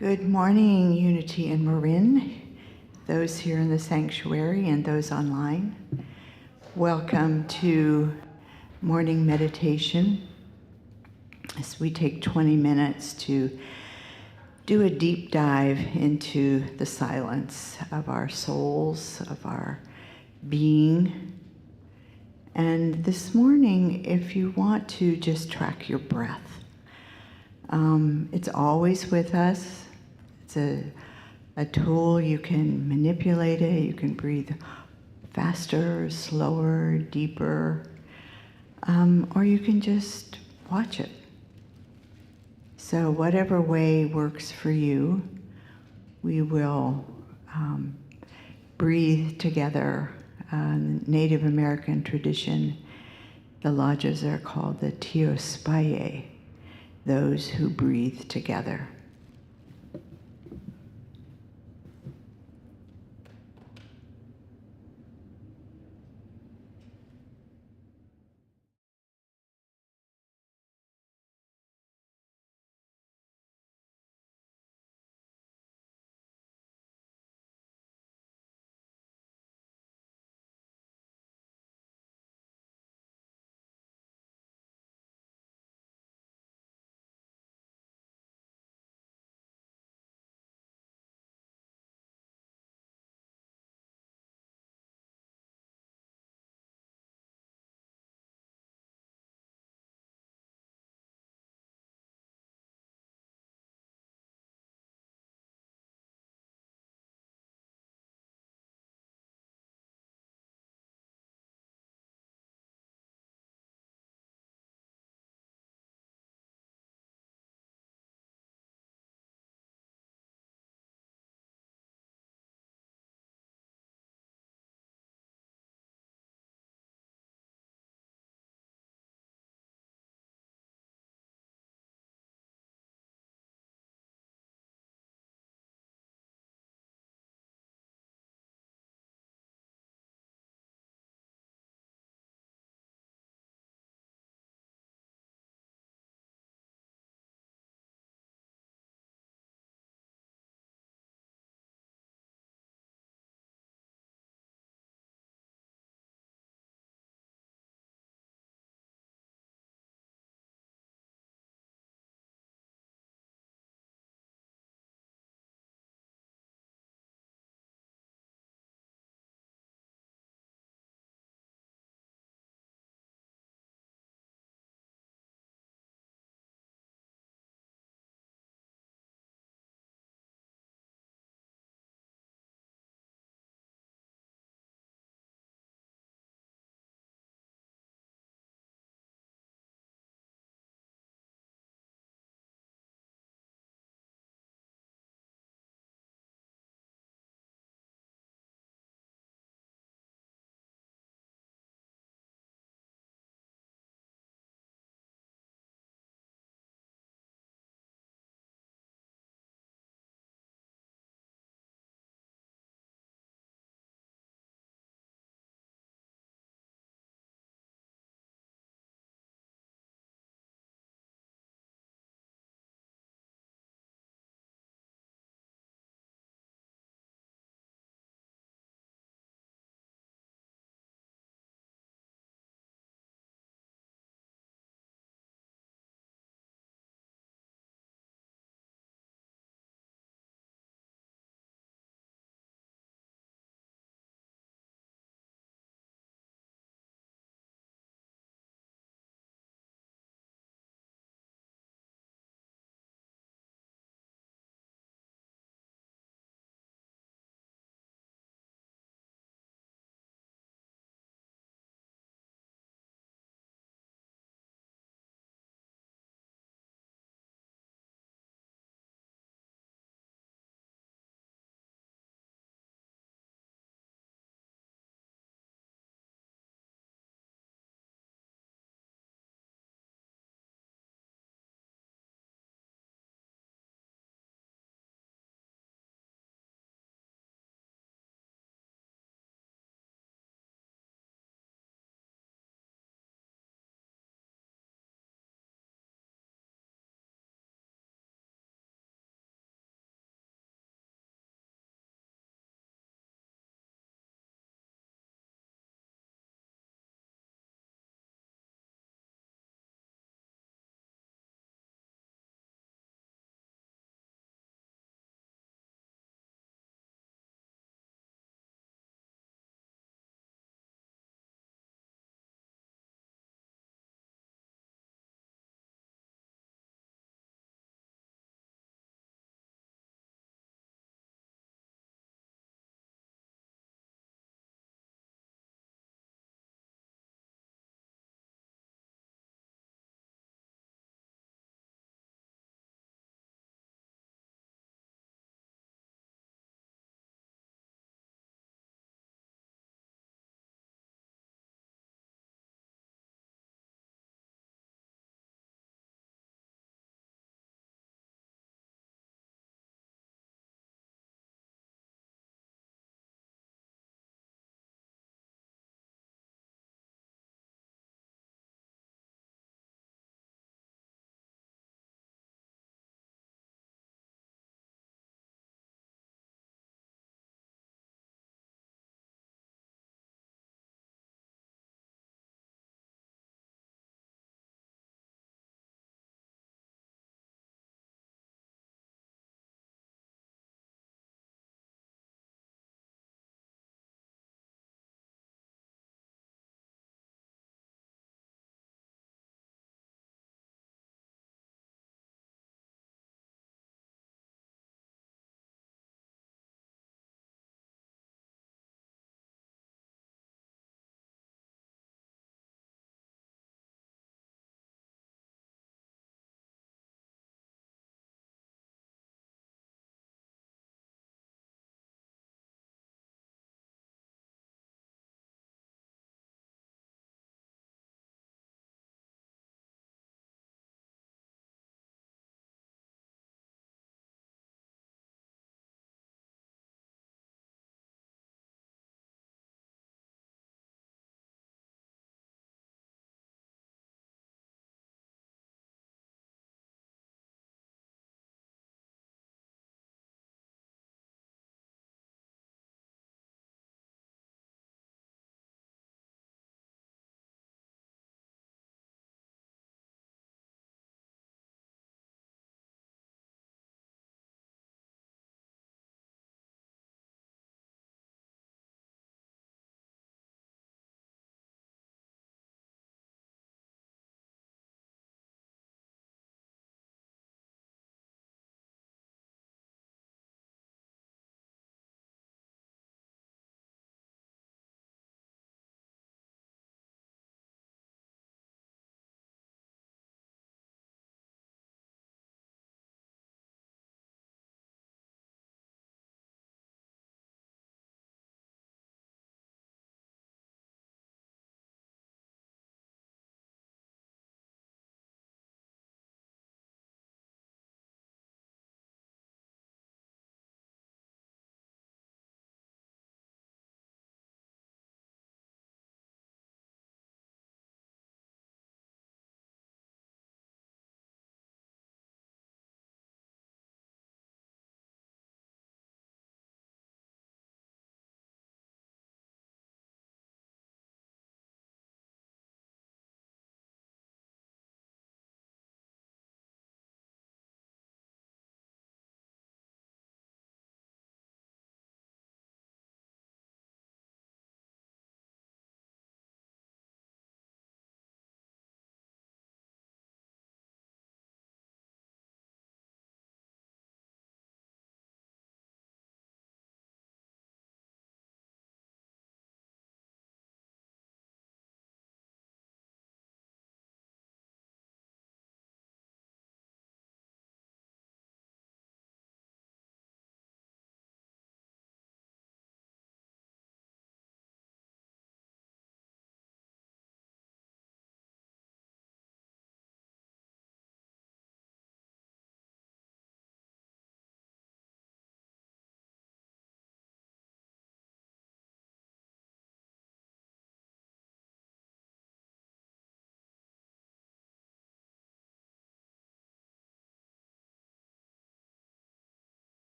Good morning, Unity and Marin, those here in the sanctuary and those online. Welcome to morning meditation as we take 20 minutes to do a deep dive into the silence of our souls, of our being. And this morning, if you want to just track your breath, it's always with us. It's a tool. You can manipulate it. You can breathe faster, slower, deeper, or you can just watch it. So whatever way works for you, we will breathe together. Native American tradition, the lodges are called the Tiospaye, those who breathe together.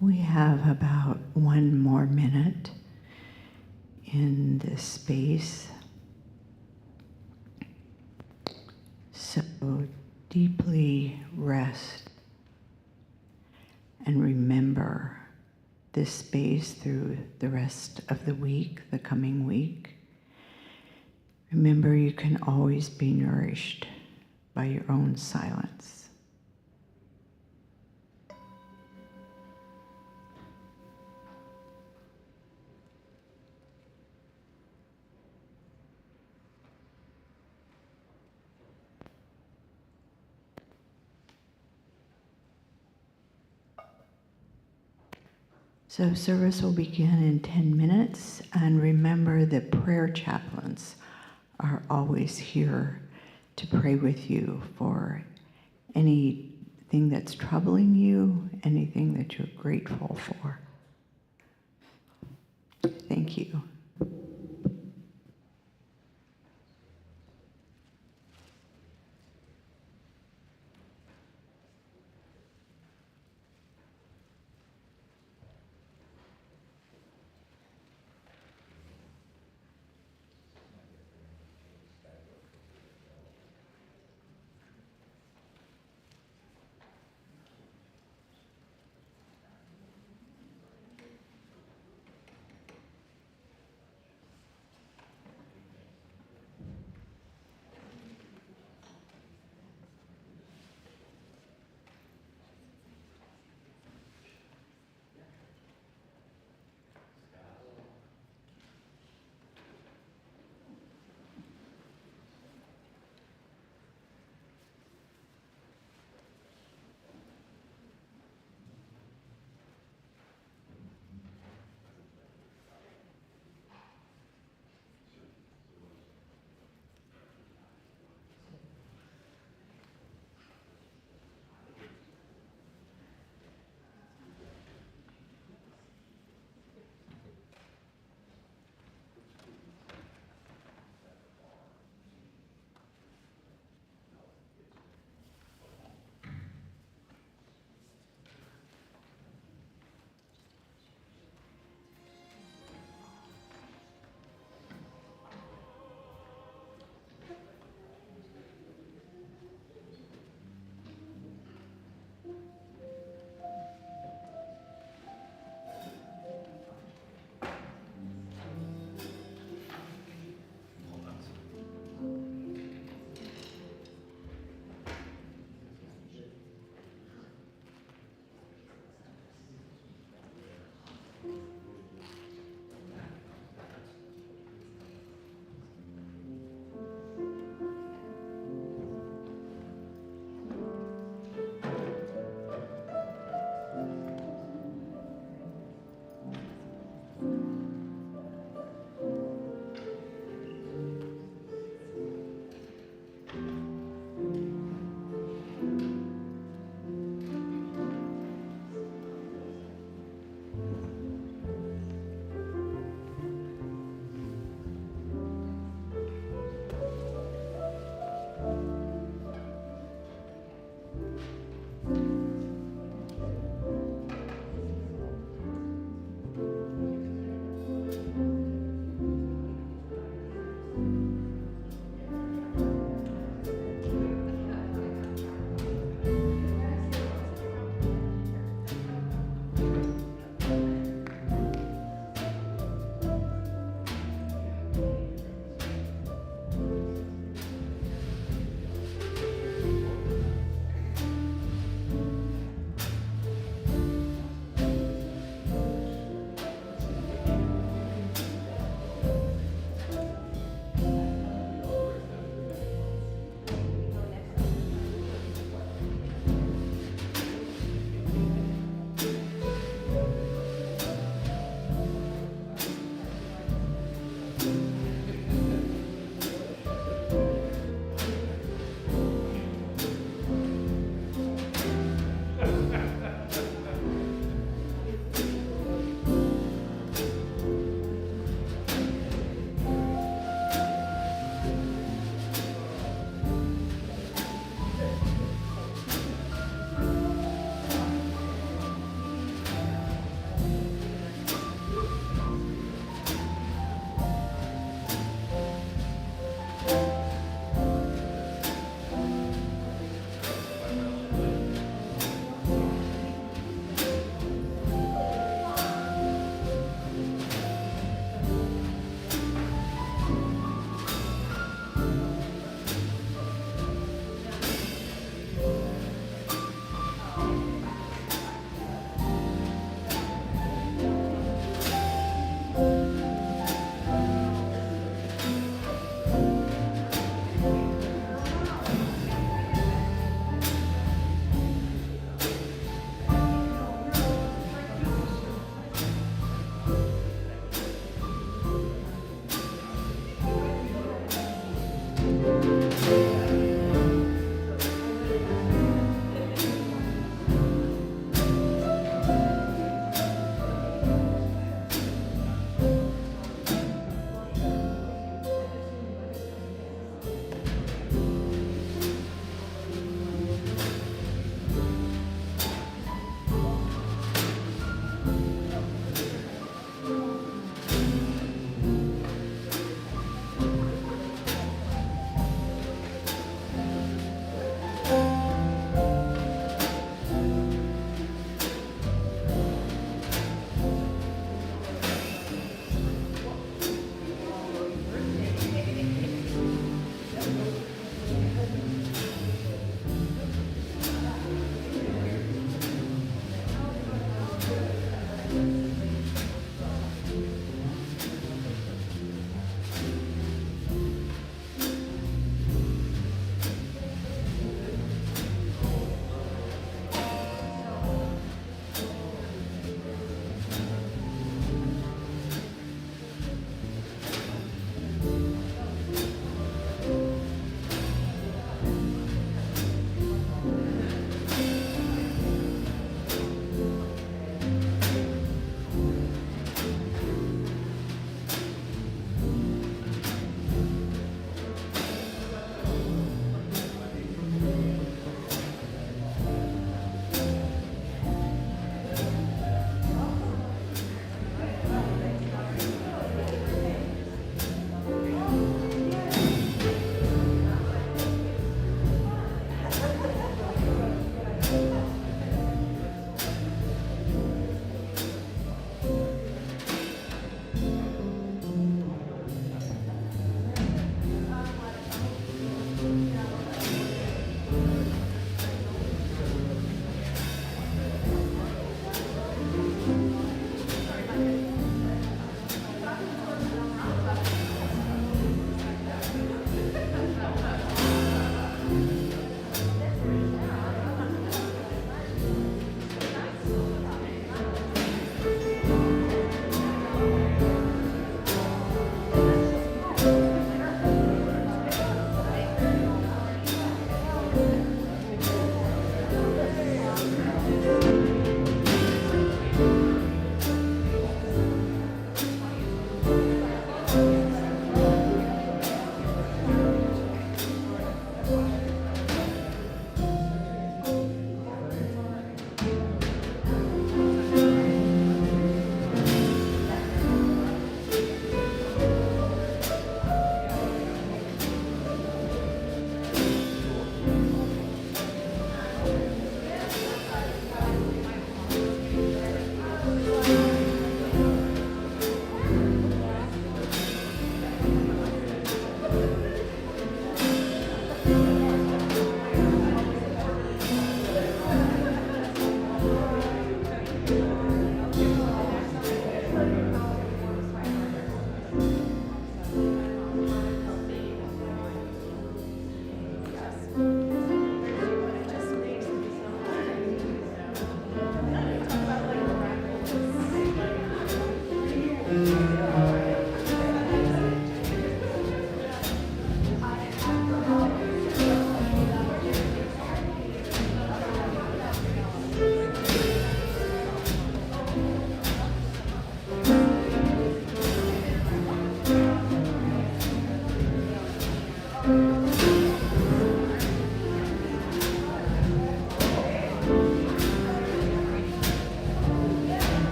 We have about 1 more minute in this space. So deeply rest and remember this space through the rest of the week, the coming week. Remember, you can always be nourished by your own silence. So service will begin in 10 minutes, and remember that prayer chaplains are always here to pray with you for anything that's troubling you, anything that you're grateful for. Thank you.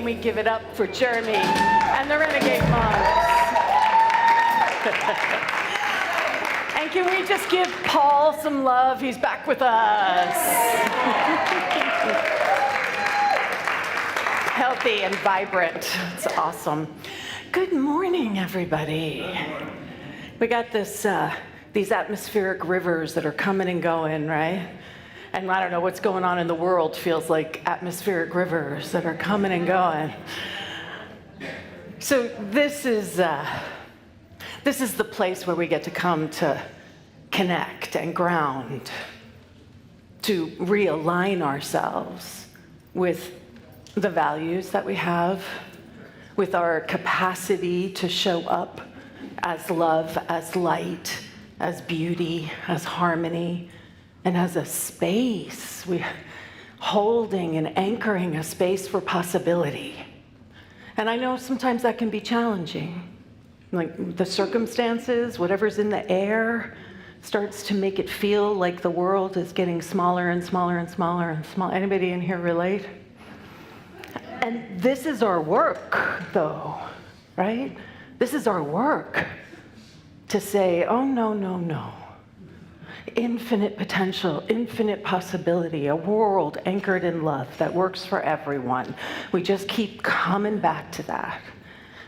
we give it up for Jeremy and the Renegade Monks? And can we just give Paul some love? He's back with us. Healthy and vibrant. It's awesome. Good morning, everybody. We got these atmospheric rivers that are coming and going, right? And I don't know what's going on in the world, feels like atmospheric rivers that are coming and going. So this is the place where we get to come to connect and ground, to realign ourselves with the values that we have, with our capacity to show up as love, as light, as beauty, as harmony, and as a space, we're holding and anchoring a space for possibility. And I know sometimes that can be challenging. Like the circumstances, whatever's in the air, starts to make it feel like the world is getting smaller and smaller and smaller and smaller. Anybody in here relate? And this is our work, though, right? This is our work to say, oh, no, no, no. Infinite potential, infinite possibility, a world anchored in love that works for everyone. We just keep coming back to that.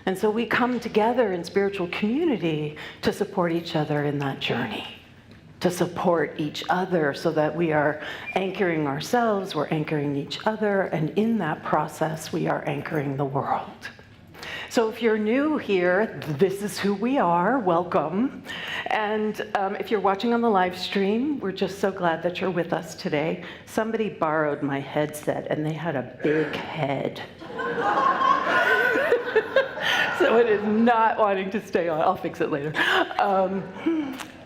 And so we come together in spiritual community to support each other in that journey, to support each other so that we are anchoring ourselves, we're anchoring each other, and in that process, we are anchoring the world. So if you're new here, this is who we are. Welcome. And if you're watching on the live stream, we're just so glad that you're with us today. Somebody borrowed my headset, and they had a big head. So it is not wanting to stay on. I'll fix it later.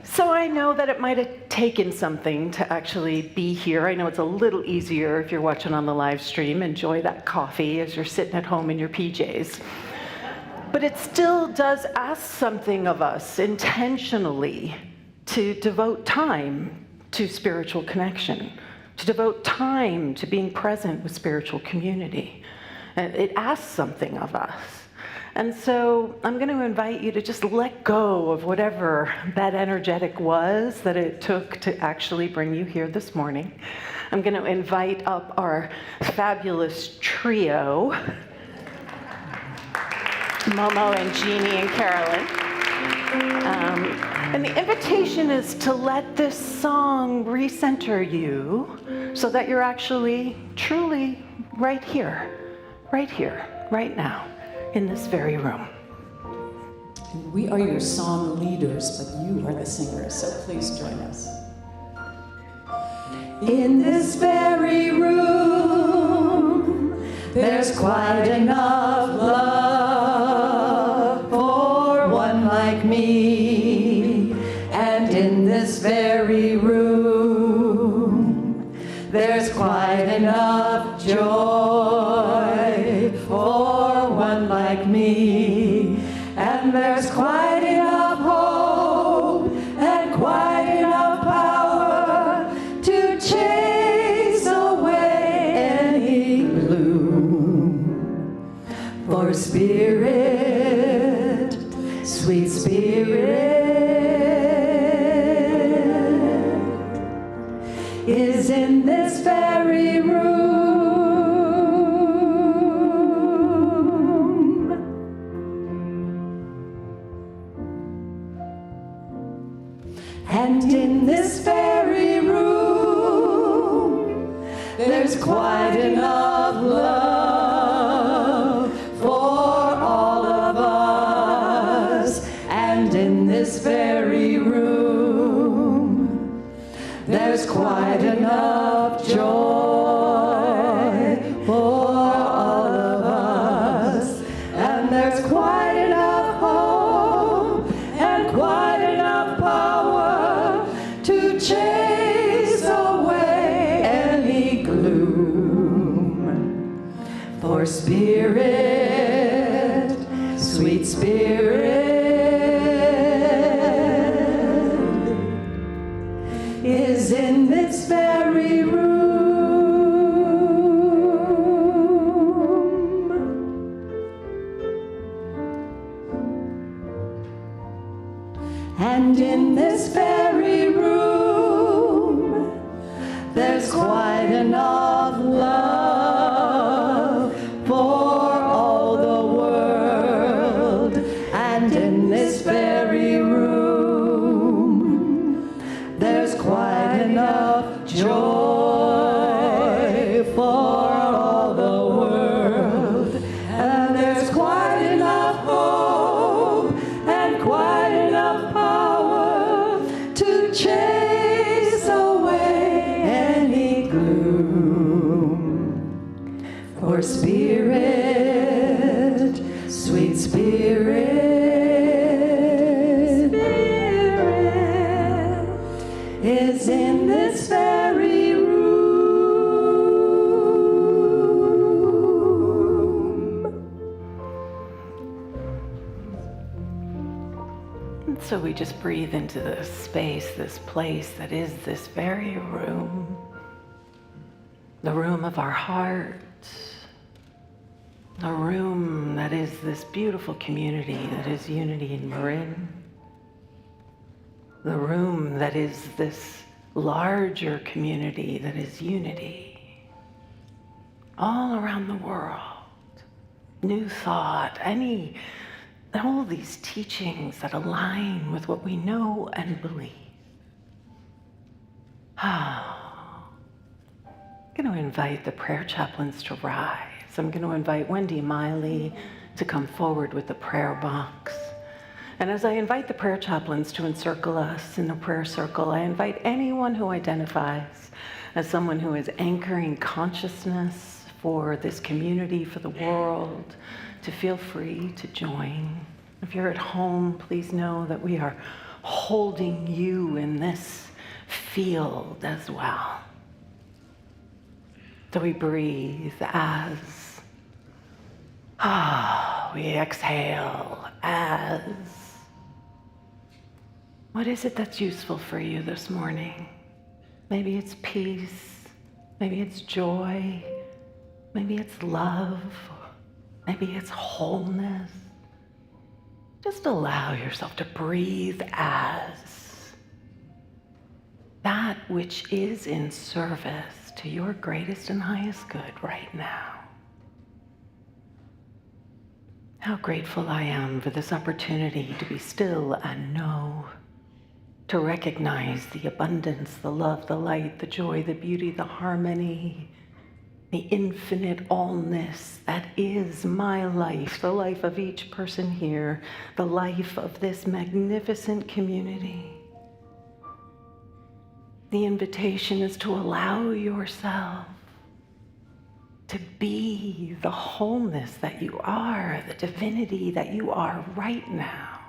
So I know that it might have taken something to actually be here. I know it's a little easier if you're watching on the live stream. Enjoy that coffee as you're sitting at home in your PJs. But it still does ask something of us intentionally to devote time to spiritual connection, to devote time to being present with spiritual community. And it asks something of us. And so I'm going to invite you to just let go of whatever that energetic was that it took to actually bring you here this morning. I'm going to invite up our fabulous trio, Momo and Jeannie and Carolyn. And the invitation is to let this song recenter you so that you're actually truly right here, right now, in this very room. We are your song leaders, but you are the singers, so please join us. In this very room, there's quite enough love for one like me. And in this very room, there's quite enough joy for one like me. And there's quite enough hope and quite enough power to chase away any gloom. For Spirit, sweet Spirit, is in this very room. And in this very room, there's quite enough love for all of us. And in this very room, there's quite enough joy for all of us. And there's quite enough hope and quite enough power to chase away any gloom. For Spirit, sweet Spirit, is in this very room. And in this very room, there's quite enough love for all the world. And in this very room, there's quite enough joy for all the world. And there's quite enough hope and quite enough power to chase away any gloom. For Spirit, sweet Spirit, is in this very room. And so we just breathe into this space, this place that is this very room, the room of our heart, the room that is this beautiful community that is Unity in Marin, the room that is this larger community that is unity all around the world. New thought, all these teachings that align with what we know and believe. I'm going to invite the prayer chaplains to rise. I'm going to invite Wendy Miley to come forward with the prayer box. And as I invite the prayer chaplains to encircle us in a prayer circle, I invite anyone who identifies as someone who is anchoring consciousness for this community, for the world, to feel free to join. If you're at home, please know that we are holding you in this field as well. So we breathe as we exhale as. What is it that's useful for you this morning? Maybe it's peace, maybe it's joy, maybe it's love, maybe it's wholeness. Just allow yourself to breathe as that which is in service to your greatest and highest good right now. How grateful I am for this opportunity to be still and know, to recognize the abundance, the love, the light, the joy, the beauty, the harmony, the infinite allness that is my life, the life of each person here, the life of this magnificent community. The invitation is to allow yourself to be the wholeness that you are, the divinity that you are right now.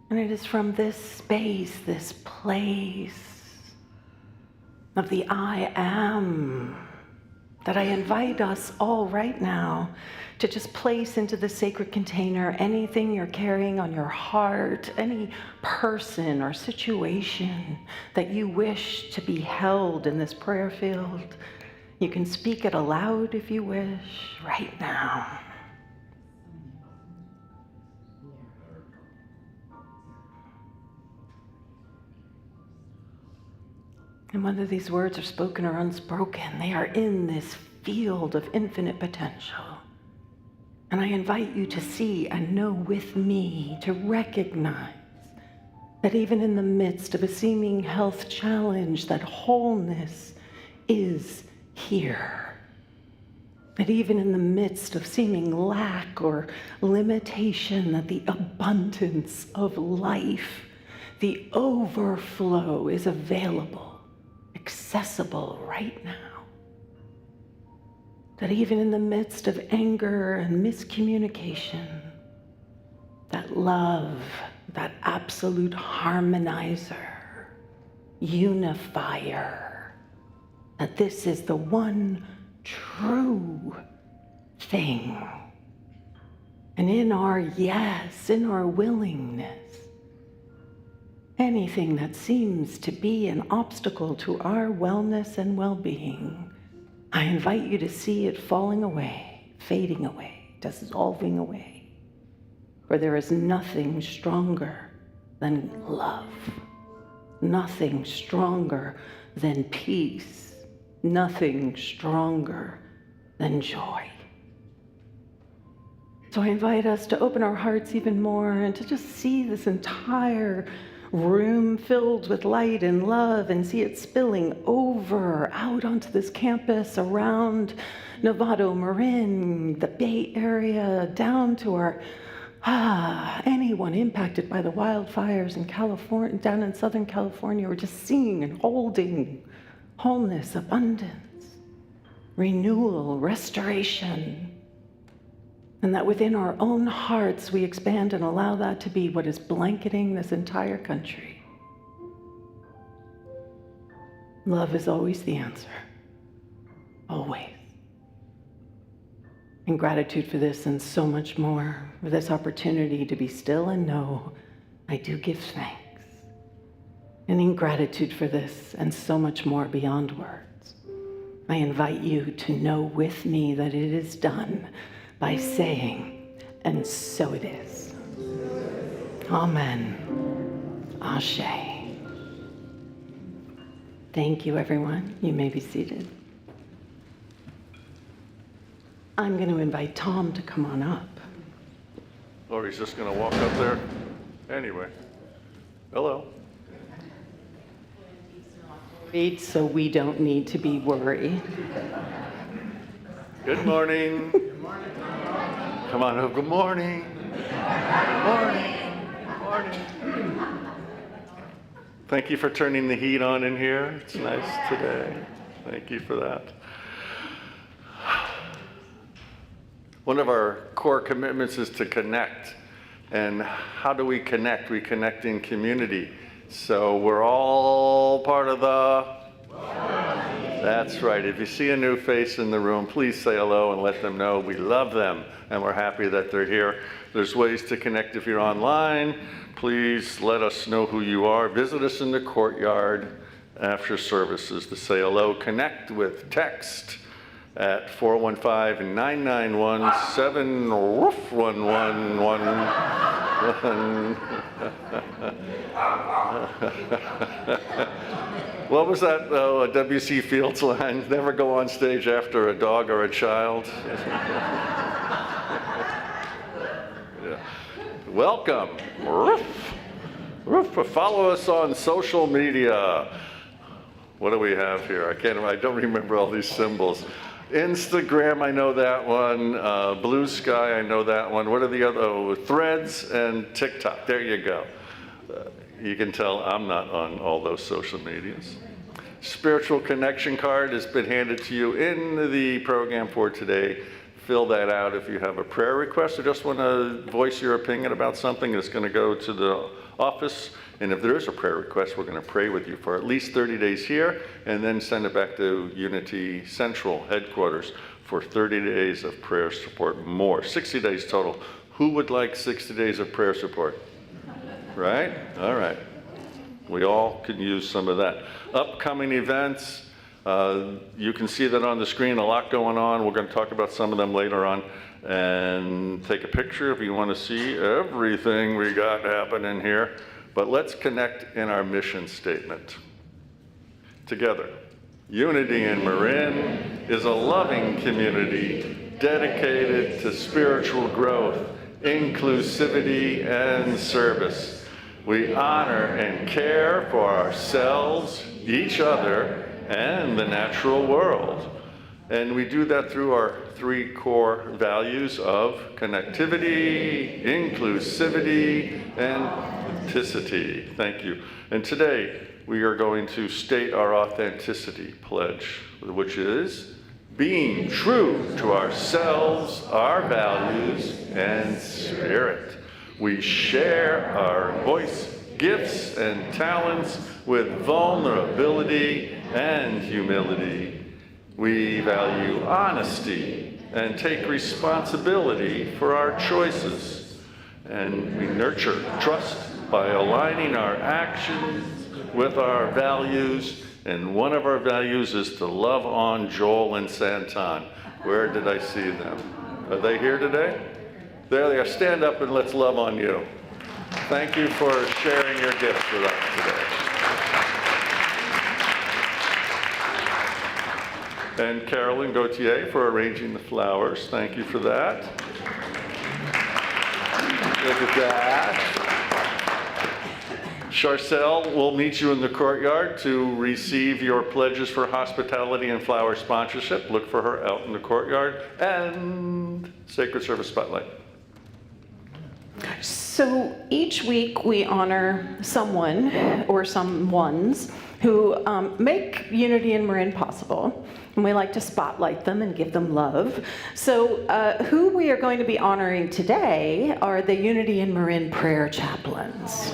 And it is from this space, this place of the I am, that I invite us all right now to just place into the sacred container anything you're carrying on your heart, any person or situation that you wish to be held in this prayer field. You can speak it aloud if you wish, right now. And whether these words are spoken or unspoken, they are in this field of infinite potential. And I invite you to see and know with me, to recognize that even in the midst of a seeming health challenge, that wholeness is here. That even in the midst of seeming lack or limitation, that the abundance of life, the overflow is available, accessible right now. That even in the midst of anger and miscommunication, that love, that absolute harmonizer, unifier, that this is the one true thing. And in our yes, in our willingness, anything that seems to be an obstacle to our wellness and well-being, I invite you to see it falling away, fading away, dissolving away. for there is nothing stronger than love, nothing stronger than peace, nothing stronger than joy. So I invite us to open our hearts even more and to just see this entire room filled with light and love and see it spilling over out onto this campus around Novato, Marin, the Bay Area, down to our anyone impacted by the wildfires in California, down in Southern California. We're just seeing and holding wholeness, abundance, renewal, restoration. And that within our own hearts, we expand and allow that to be what is blanketing this entire country. Love is always the answer. Always. In gratitude for this and so much more, for this opportunity to be still and know I do give thanks. And in gratitude for this and so much more beyond words, I invite you to know with me that it is done by saying, and so it is. Amen. Ashe. Thank you, everyone. You may be seated. I'm going to invite Tom to come on up. Or he's just going to walk up there? Anyway. Hello. So we don't need to be worried. Good morning. Good morning. Come on up. Good morning. Good morning. Good morning. Thank you for turning the heat on in here. It's nice today. Thank you for that. One of our core commitments is to connect. And how do we connect? We connect in community. So we're all part of the... That's right. If you see a new face in the room, please say hello and let them know we love them and we're happy that they're here. There's ways to connect if you're online. Please let us know who you are. Visit us in the courtyard after services to say hello. Connect with text at 415-991-71111. What was that W.C. Fields line? Never go on stage after a dog or a child. Yeah. Welcome. Follow us on social media. What do we have here? I don't remember all these symbols. Instagram, I know that one. Blue Sky, I know that one. What are the other? Oh, Threads and TikTok. There you go. You can tell I'm not on all those social medias. Spiritual connection card has been handed to you in the program for today. Fill that out if you have a prayer request or just want to voice your opinion about something. It's going to go to the office. And if there is a prayer request, we're going to pray with you for at least 30 days here and then send it back to Unity Central headquarters for 30 days of prayer support more. 60 days total. Who would like 60 days of prayer support? Right? All right. We all can use some of that. Upcoming events, you can see that on the screen, a lot going on. We're going to talk about some of them later on. And take a picture if you want to see everything we got happening here. But let's connect in our mission statement. Together, Unity in Marin is a loving community dedicated to spiritual growth, inclusivity, and service. We honor and care for ourselves, each other, and the natural world. And we do that through our three core values of connectivity, inclusivity, and authenticity. Thank you. And today, we are going to state our authenticity pledge, which is being true to ourselves, our values, and spirit. We share our voice, gifts, and talents with vulnerability and humility. We value honesty and take responsibility for our choices. And we nurture trust by aligning our actions with our values. And one of our values is to love on Joel and Santon. Where did I see them? Are they here today? There they are. Stand up and let's love on you. Thank you for sharing your gifts with us today. And Carolyn Gauthier for arranging the flowers. Thank you for that. Look at that. Charcel will meet you in the courtyard to receive your pledges for hospitality and flower sponsorship. Look for her out in the courtyard. And Sacred Service Spotlight. So each week we honor someone or some ones who make Unity in Marin possible. And we like to spotlight them and give them love. So who we are going to be honoring today are the Unity in Marin prayer chaplains.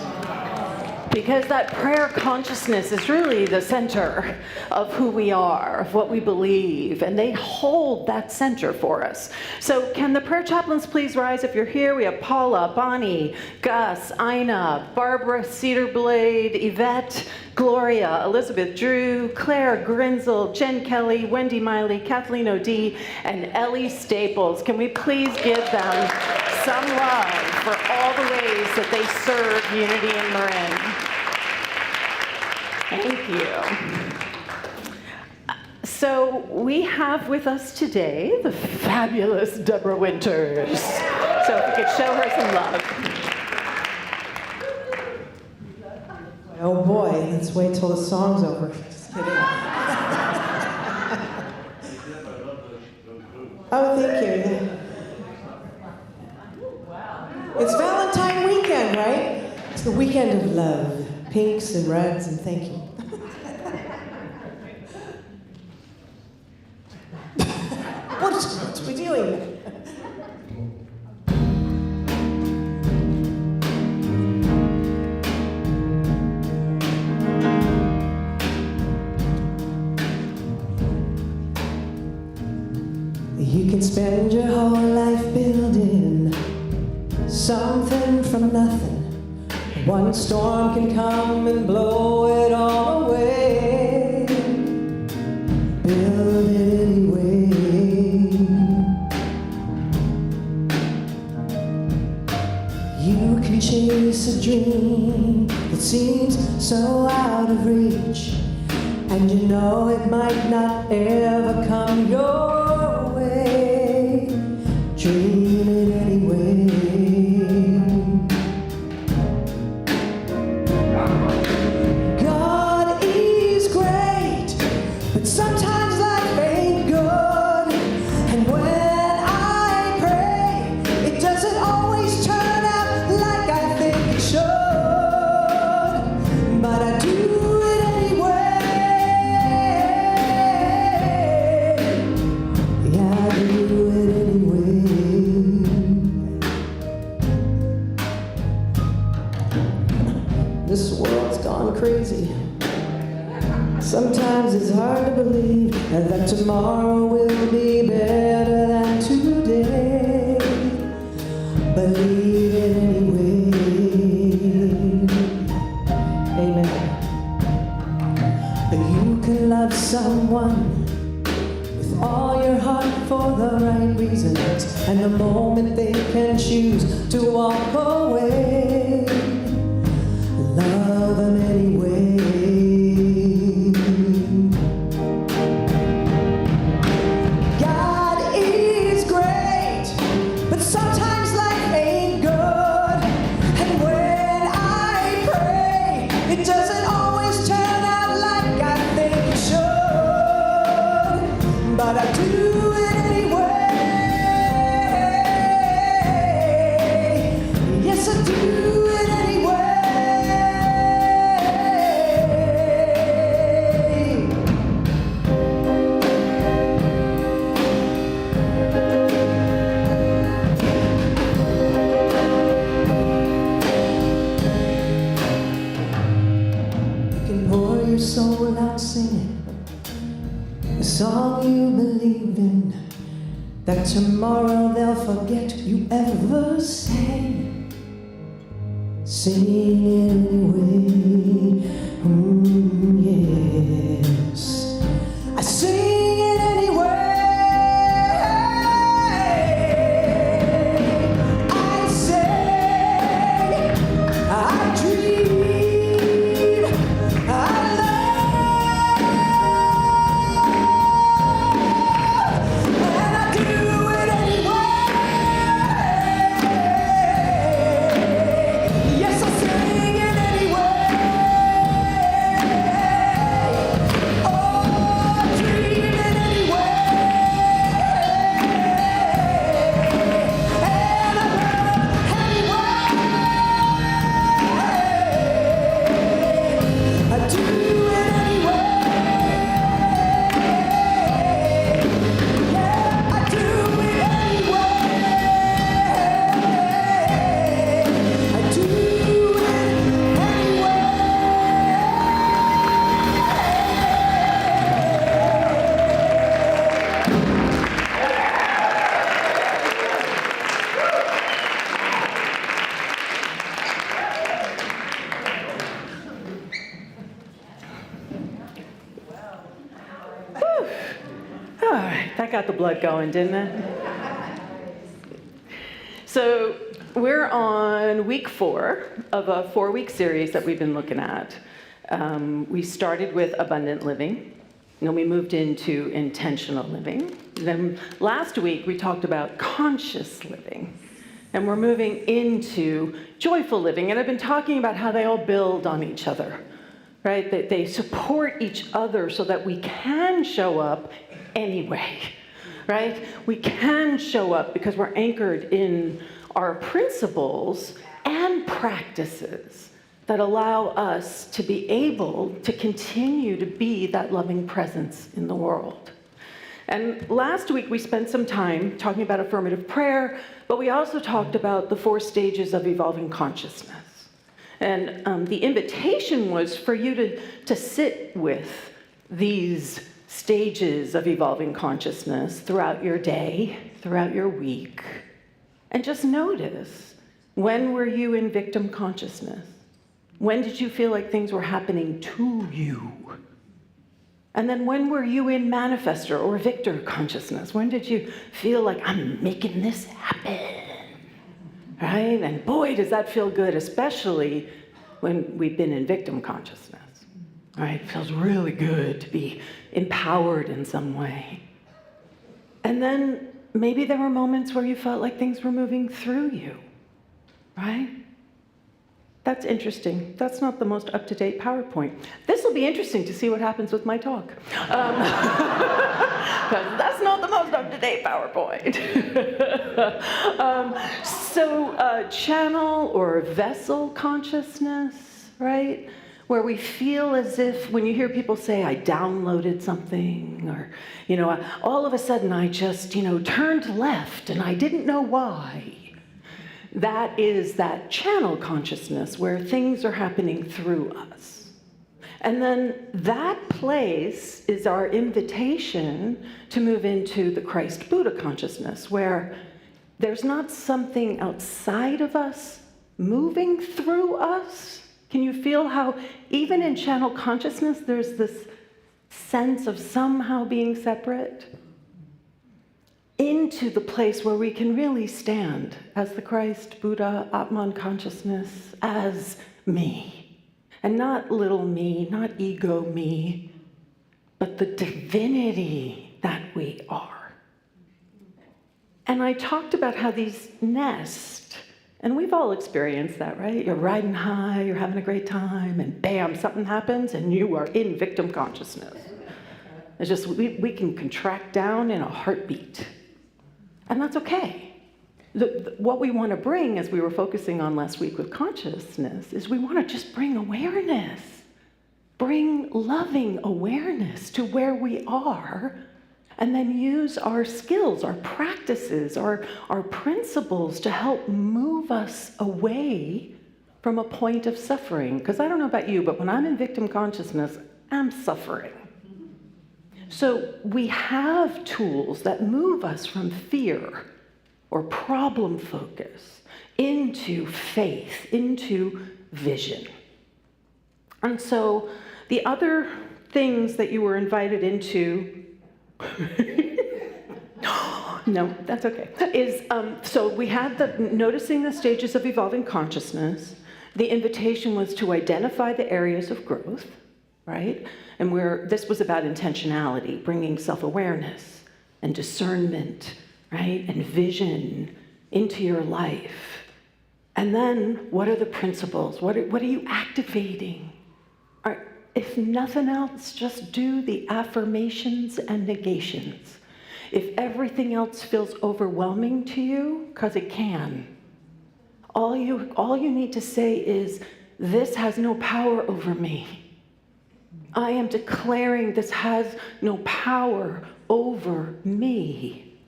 Because that prayer consciousness is really the center of who we are, of what we believe, and they hold that center for us. So can the prayer chaplains please rise if you're here? We have Paula, Bonnie, Gus, Ina, Barbara Cedarblade, Yvette, Gloria, Elizabeth Drew, Claire Grinzel, Jen Kelly, Wendy Miley, Kathleen O'D, and Ellie Staples. Can we please give them some love for all the ways that they serve Unity in Marin? Thank you. So we have with us today the fabulous Deborah Winters. So if we could show her some love. Oh boy, let's wait till the song's over. Just kidding. Oh, thank you. It's Valentine weekend, right? It's the weekend of love. Pinks and reds, and thank you. What's we doing? You can spend your whole life building something from nothing. One storm can come and blow it all away. Build it anyway. You can chase a dream that seems so out of reach, and you know it might not ever come your way. Dream it anyway. Sometimes life ain't good, and when I pray, it doesn't always turn out like I think it should, but I do it anyway. Yeah, I do it anyway. This world's gone crazy. Sometimes it's hard to believe that tomorrow will be better than today. Believe it anyway. Amen. You can love someone with all your heart for the right reasons, and the moment they can choose to walk away, love them anyway. But I do it anyway. Yes, I do it anyway. You can pour your soul out singing a song you believe in, that tomorrow they'll forget you ever sang. Sing it anyway, yes. I sing it anyway. I got the blood going, didn't it? So we're on week 4 of a 4-week series that we've been looking at. We started with abundant living, and then we moved into intentional living. Then last week we talked about conscious living, and we're moving into joyful living. And I've been talking about how they all build on each other, right? That they support each other so that we can show up anyway, right? We can show up because we're anchored in our principles and practices that allow us to be able to continue to be that loving presence in the world. And last week we spent some time talking about affirmative prayer, but we also talked about the 4 stages of evolving consciousness. And the invitation was for you to sit with these stages of evolving consciousness throughout your day, throughout your week, and just notice, when were you in victim consciousness? When did you feel like things were happening to you? And then when were you in manifestor or victor consciousness? When did you feel like, I'm making this happen? Right? And boy, does that feel good, especially when we've been in victim consciousness. Right? It feels really good to be empowered in some way. And then maybe there were moments where you felt like things were moving through you. Right? That's interesting. That's not the most up-to-date PowerPoint. This will be interesting to see what happens with my talk. 'Cause that's not the most up-to-date PowerPoint. Channel or vessel consciousness, right? Where we feel as if, when you hear people say, I downloaded something, or, all of a sudden I just, turned left and I didn't know why. That is that channel consciousness where things are happening through us. And then that place is our invitation to move into the Christ Buddha consciousness, where there's not something outside of us moving through us. Can you feel how even in channel consciousness there's this sense of somehow being separate? Into the place where we can really stand as the Christ, Buddha, Atman consciousness, as me. And not little me, not ego me, but the divinity that we are. And I talked about how these nest, and we've all experienced that, right? You're riding high, you're having a great time, and bam, something happens, and you are in victim consciousness. It's just, we can contract down in a heartbeat. And that's okay. What we want to bring, as we were focusing on last week with consciousness, is we want to just bring awareness. Bring loving awareness to where we are, and then use our skills, our practices, our principles to help move us away from a point of suffering. Because I don't know about you, but when I'm in victim consciousness, I'm suffering. So we have tools that move us from fear or problem focus into faith, into vision. And so the other things that you were invited into, no, that's okay, is, so we had the noticing the stages of evolving consciousness. The invitation was to identify the areas of growth, right? And this was about intentionality, bringing self-awareness and discernment, right? And vision into your life. And then, what are the principles? What are you activating? If nothing else, just do the affirmations and negations. If everything else feels overwhelming to you, because it can, all you need to say is, this has no power over me. I am declaring this has no power over me.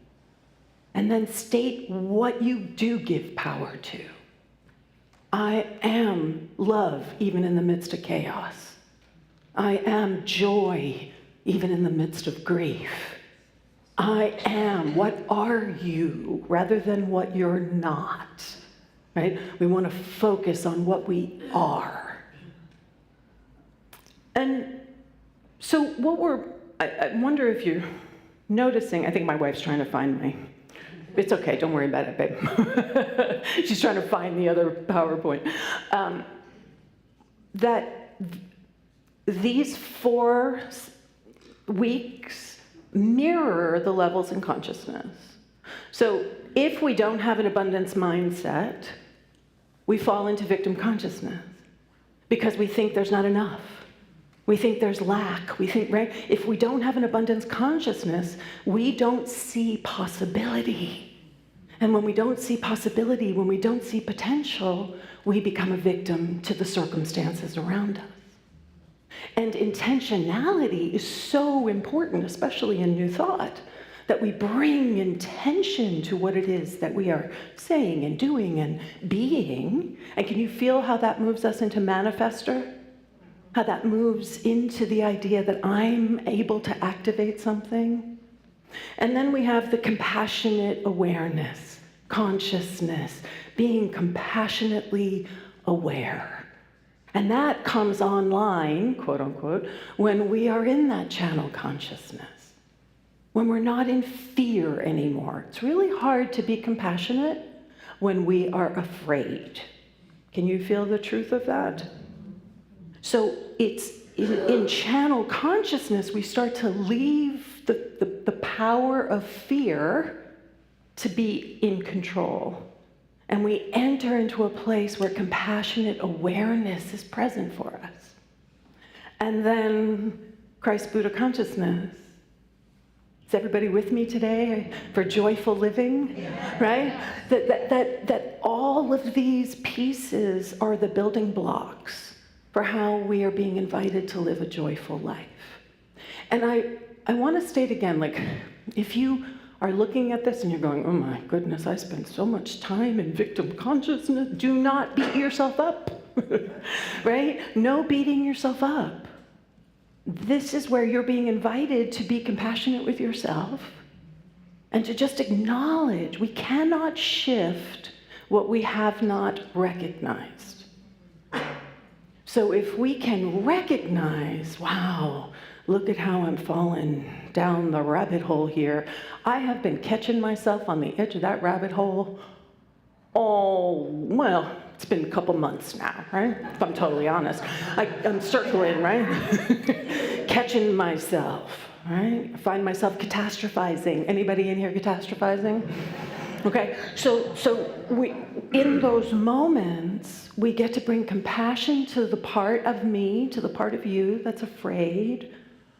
And then state what you do give power to. I am love even in the midst of chaos. I am joy even in the midst of grief. I am, what are you, rather than what you're not, right? We want to focus on what we are. And so I wonder if noticing, I think my wife's trying to find me. It's okay, don't worry about it, babe. She's trying to find the other PowerPoint. That these 4 weeks mirror the levels in consciousness. So if we don't have an abundance mindset, we fall into victim consciousness because we think there's not enough. We think there's lack. We think, right? If we don't have an abundance consciousness, we don't see possibility. And when we don't see possibility, when we don't see potential, we become a victim to the circumstances around us. And intentionality is so important, especially in New Thought, that we bring intention to what it is that we are saying and doing and being. And can you feel how that moves us into manifester? How that moves into the idea that I'm able to activate something? And then we have the compassionate awareness, consciousness, being compassionately aware. And that comes online, quote unquote, when we are in that channel consciousness, when we're not in fear anymore. It's really hard to be compassionate when we are afraid. Can you feel the truth of that? So it's in channel consciousness, we start to leave the power of fear to be in control. And we enter into a place where compassionate awareness is present for us. And then Christ Buddha consciousness. Is everybody with me today for joyful living? Right? That all of these pieces are the building blocks for how we are being invited to live a joyful life. And I want to state again, like, if you are looking at this and you're going, oh my goodness, I spend so much time in victim consciousness, do not beat yourself up, right? No beating yourself up. This is where you're being invited to be compassionate with yourself and to just acknowledge we cannot shift what we have not recognized. So if we can recognize, wow, look at how I'm falling down the rabbit hole here. I have been catching myself on the edge of that rabbit hole. Oh, well, it's been a couple months now, right? If I'm totally honest. I'm circling, right? Catching myself, right? I find myself catastrophizing. Anybody in here catastrophizing? Okay, so we, in those moments, we get to bring compassion to the part of me, to the part of you that's afraid,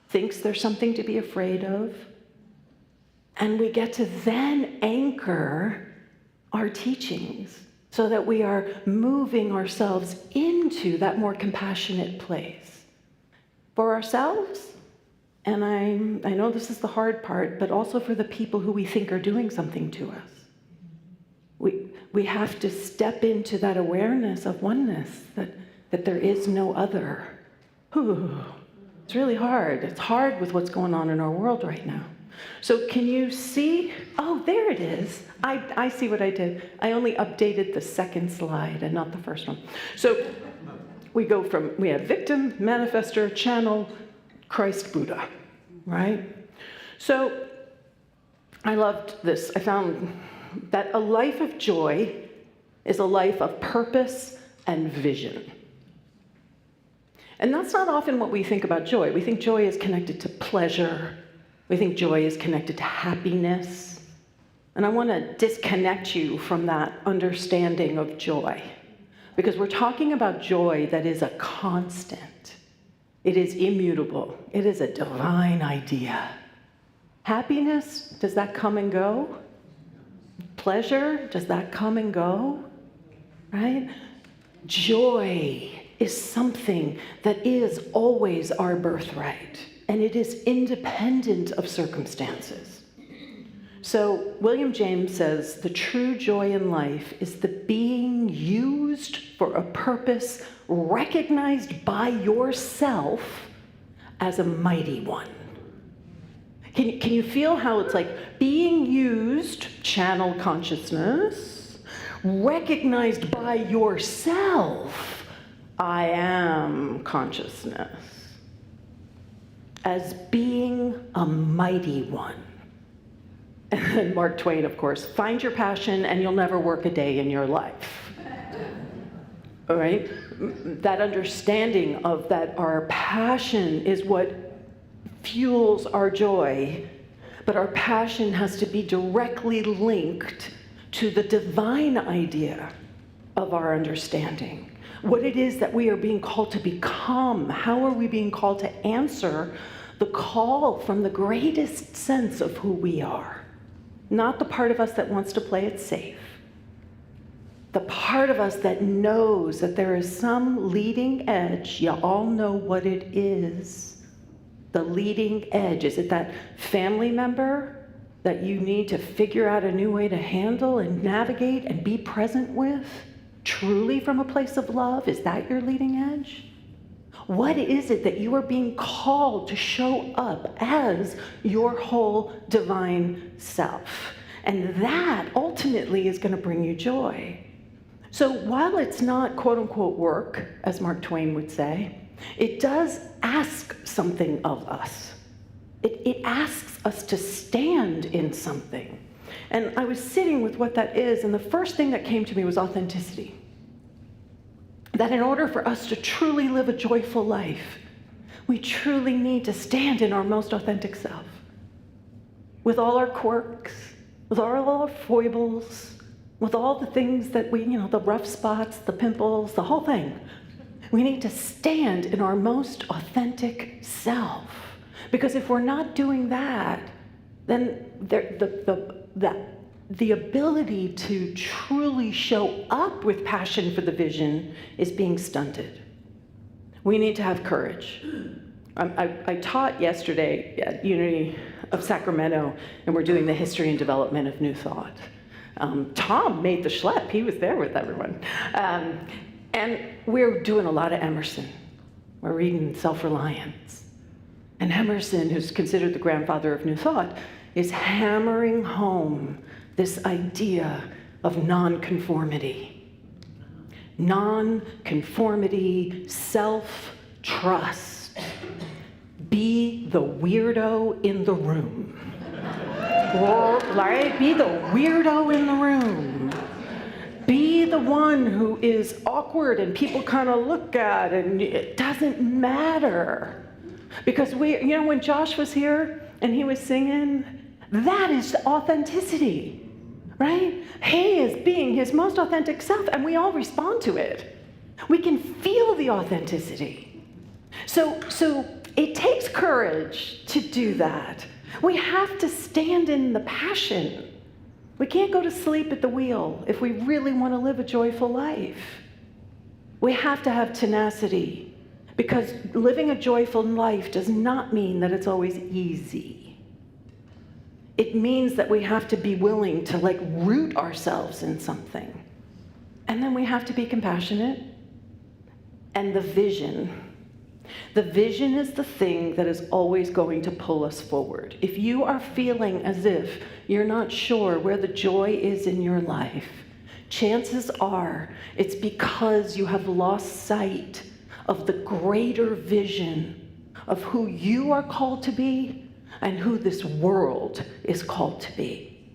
thinks there's something to be afraid of. And we get to then anchor our teachings so that we are moving ourselves into that more compassionate place for ourselves. And I know this is the hard part, but also for the people who we think are doing something to us. We have to step into that awareness of oneness, that there is no other. Whew. It's really hard. It's hard with what's going on in our world right now. So can you see? Oh, there it is. I see what I did. I only updated the second slide and not the first one. So we have victim, manifester, channel, Christ Buddha, right? So I loved this. I found that a life of joy is a life of purpose and vision. And that's not often what we think about joy. We think joy is connected to pleasure. We think joy is connected to happiness. And I want to disconnect you from that understanding of joy, because we're talking about joy that is a constant. It is immutable. It is a divine idea. Happiness, does that come and go? Pleasure, does that come and go? Right? Joy is something that is always our birthright, and it is independent of circumstances. So William James says, the true joy in life is the being used for a purpose recognized by yourself as a mighty one. Can you feel how it's like being used, channel consciousness, recognized by yourself, I am consciousness, as being a mighty one. And then Mark Twain, of course, find your passion and you'll never work a day in your life. All right? That understanding of that our passion is what fuels our joy, but our passion has to be directly linked to the divine idea of our understanding. What it is that we are being called to become. How are we being called to answer the call from the greatest sense of who we are? Not the part of us that wants to play it safe. The part of us that knows that there is some leading edge. You all know what it is. The leading edge. Is it that family member that you need to figure out a new way to handle and navigate and be present with? Truly from a place of love? Is that your leading edge? What is it that you are being called to show up as your whole divine self? And that ultimately is going to bring you joy. So while it's not quote unquote work, as Mark Twain would say, it does ask something of us. It asks us to stand in something. And I was sitting with what that is, and the first thing that came to me was authenticity. That in order for us to truly live a joyful life, we truly need to stand in our most authentic self. With all our quirks, with all our foibles, with all the things that we, the rough spots, the pimples, the whole thing. We need to stand in our most authentic self. Because if we're not doing that, then the ability to truly show up with passion for the vision is being stunted. We need to have courage. I taught yesterday at Unity of Sacramento, and we're doing the history and development of New Thought. Tom made the schlep. He was there with everyone. And we're doing a lot of Emerson. We're reading Self-Reliance. And Emerson, who's considered the grandfather of New Thought, is hammering home this idea of nonconformity. Nonconformity, self-trust. Be the weirdo in the room. Right? Be the weirdo in the room. Be the one who is awkward and people kind of look at, and it doesn't matter. Because when Josh was here and he was singing, that is authenticity, right? He is being his most authentic self, and we all respond to it. We can feel the authenticity. So it takes courage to do that. We have to stand in the passion. We can't go to sleep at the wheel if we really want to live a joyful life. We have to have tenacity, because living a joyful life does not mean that it's always easy. It means that we have to be willing to root ourselves in something. And then we have to be compassionate. And the vision is the thing that is always going to pull us forward. If you are feeling as if you're not sure where the joy is in your life, chances are it's because you have lost sight of the greater vision of who you are called to be and who this world is called to be.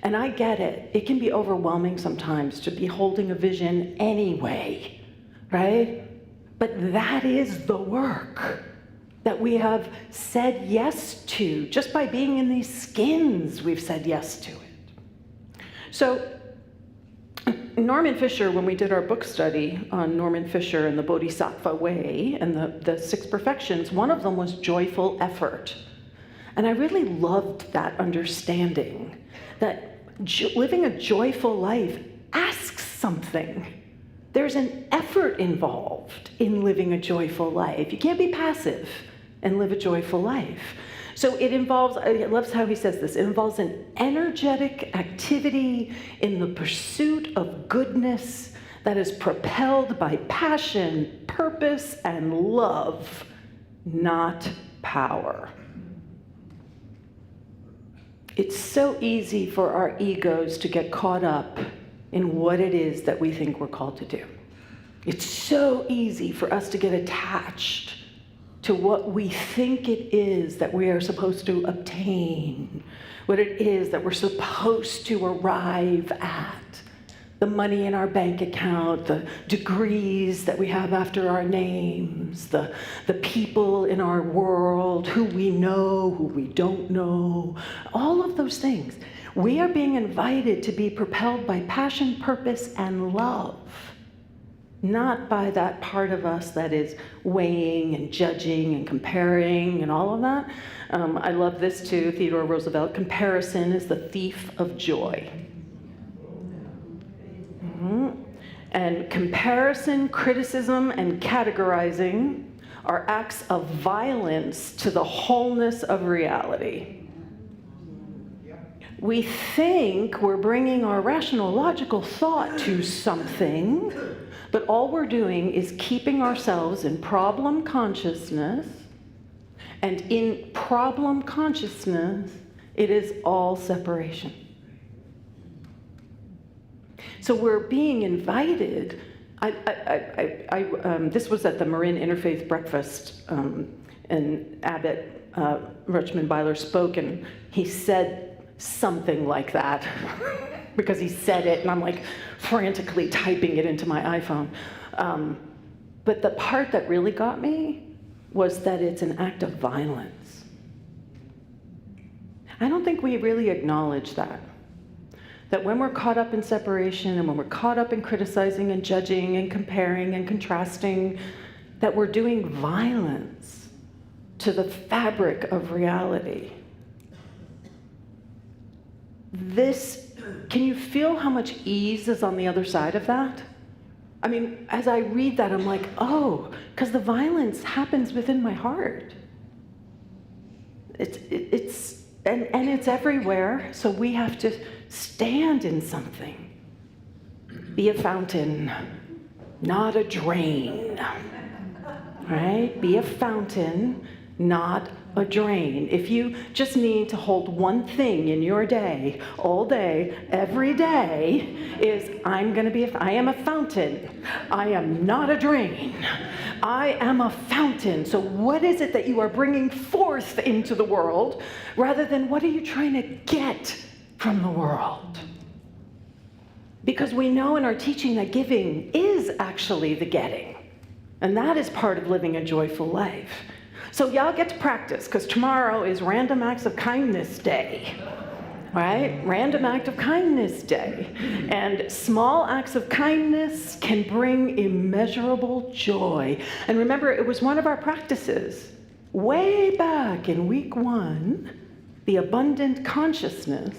And I get it. It can be overwhelming sometimes to be holding a vision anyway, right? But that is the work that we have said yes to. Just by being in these skins, we've said yes to it. So Norman Fisher, when we did our book study on Norman Fisher and the Bodhisattva way and the 6 perfections, one of them was joyful effort. And I really loved that understanding that living a joyful life asks something. There's an effort involved in living a joyful life. You can't be passive and live a joyful life. So it involves, I love how he says this, it involves an energetic activity in the pursuit of goodness that is propelled by passion, purpose, and love, not power. It's so easy for our egos to get caught up in what it is that we think we're called to do. It's so easy for us to get attached to what we think it is that we are supposed to obtain, what it is that we're supposed to arrive at. The money in our bank account, the degrees that we have after our names, the people in our world, who we know, who we don't know, all of those things. We are being invited to be propelled by passion, purpose, and love, not by that part of us that is weighing and judging and comparing and all of that. I love this too, Theodore Roosevelt. Comparison is the thief of joy. And comparison, criticism, and categorizing are acts of violence to the wholeness of reality. We think we're bringing our rational, logical thought to something, but all we're doing is keeping ourselves in problem consciousness, and in problem consciousness, it is all separation. So we're being invited. This was at the Marin Interfaith Breakfast, and Abbot Richmond Byler spoke, and he said something like that, because he said it, and I'm like frantically typing it into my iPhone. But the part that really got me was that it's an act of violence. I don't think we really acknowledge that. That when we're caught up in separation and when we're caught up in criticizing and judging and comparing and contrasting, that we're doing violence to the fabric of reality. Can you feel how much ease is on the other side of that? I mean, as I read that, I'm like, oh, because the violence happens within my heart. And it's everywhere, so we have to stand in something. Be a fountain, not a drain, right? Be a fountain, not a drain. If you just need to hold one thing in your day, all day, every day, is I am a fountain. I am not a drain. I am a fountain. So what is it that you are bringing forth into the world, rather than what are you trying to get from the world? Because we know in our teaching that giving is actually the getting. And that is part of living a joyful life. So y'all get to practice, because tomorrow is Random Acts of Kindness Day, right? Random Act of Kindness Day. And small acts of kindness can bring immeasurable joy. And remember, it was one of our practices way back in week 1, the abundant consciousness.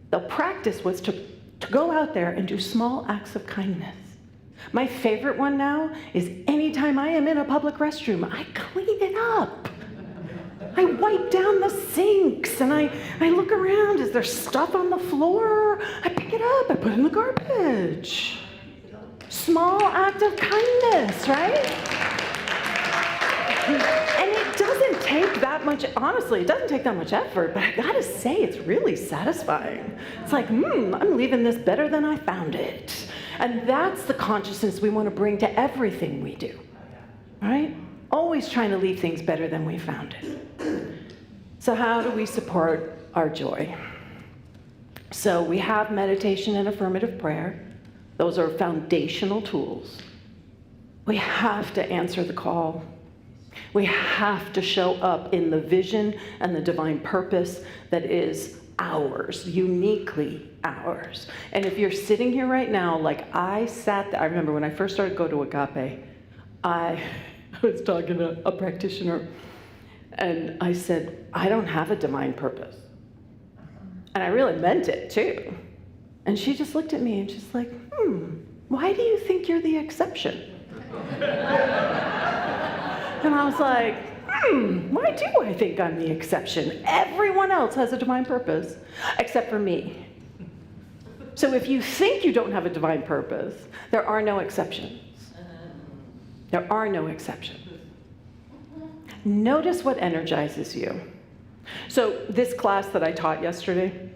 The practice was to go out there and do small acts of kindness. My favorite one now is anytime I am in a public restroom, I clean it up. I wipe down the sinks, and I look around. Is there stuff on the floor? I pick it up, I put it in the garbage. Small act of kindness, right? And it doesn't take that much, honestly, it doesn't take that much effort, but I gotta say, it's really satisfying. It's like, I'm leaving this better than I found it. And that's the consciousness we want to bring to everything we do, right? Always trying to leave things better than we found it. So how do we support our joy? So we have meditation and affirmative prayer. Those are foundational tools. We have to answer the call. We have to show up in the vision and the divine purpose that is ours, uniquely ours. And if you're sitting here right now, like I remember when I first started to go to Agape, I was talking to a practitioner, and I said, I don't have a divine purpose. And I really meant it too. And she just looked at me and she's like, why do you think you're the exception? And I was like, why do I think I'm the exception? Everyone else has a divine purpose, except for me. So if you think you don't have a divine purpose, there are no exceptions. There are no exceptions. Notice what energizes you. So this class that I taught yesterday,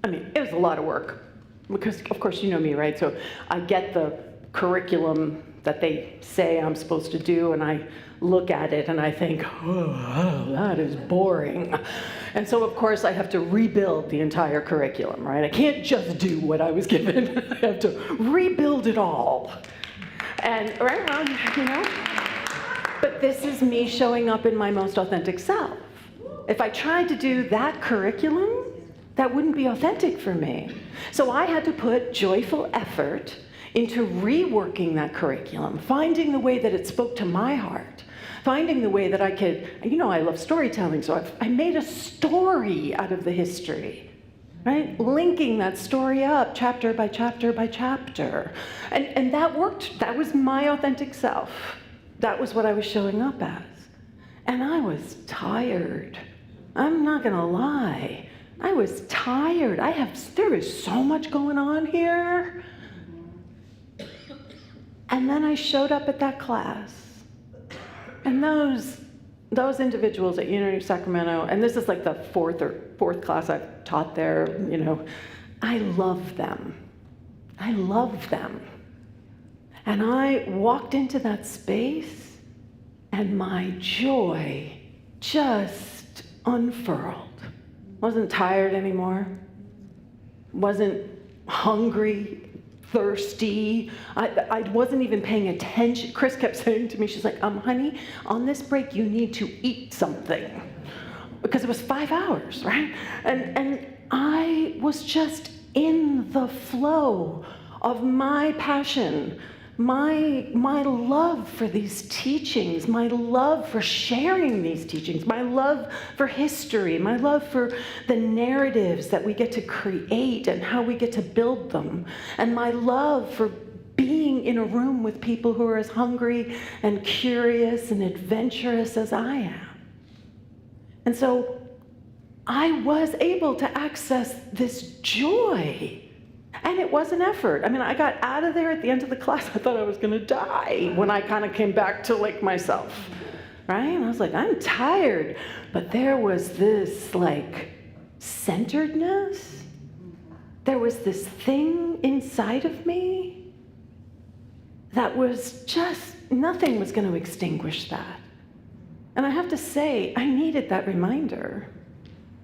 it was a lot of work, because of course you know me, right? So I get the curriculum that they say I'm supposed to do, and I look at it and I think, oh, that is boring. And so, of course, I have to rebuild the entire curriculum, right? I can't just do what I was given. I have to rebuild it all. And, right, well, you know, but this is me showing up in my most authentic self. If I tried to do that curriculum, that wouldn't be authentic for me. So I had to put joyful effort into reworking that curriculum, finding the way that it spoke to my heart, finding the way that I could, you know, I love storytelling, so I made a story out of the history, right? Linking that story up chapter by chapter by chapter. And that worked. That was my authentic self. That was what I was showing up as. And I was tired. I'm not gonna lie. I was tired. There is so much going on here. And then I showed up at that class. And those individuals at Unity of Sacramento, and this is like the fourth class I've taught there, you know, I love them. I love them. And I walked into that space and my joy just unfurled. Wasn't tired anymore. Wasn't hungry, thirsty. I wasn't even paying attention. Chris kept saying to me, she's like, honey, on this break you need to eat something. Because it was 5 hours, right? And I was just in the flow of my passion, my love for these teachings, my love for sharing these teachings, my love for history, my love for the narratives that we get to create and how we get to build them, and my love for being in a room with people who are as hungry and curious and adventurous as I am. And so I was able to access this joy. And it was an effort. I mean, I got out of there at the end of the class. I thought I was gonna die when I kind of came back to like myself, right? And I was like, I'm tired. But there was this like centeredness. There was this thing inside of me that was just, nothing was gonna extinguish that. And I have to say, I needed that reminder.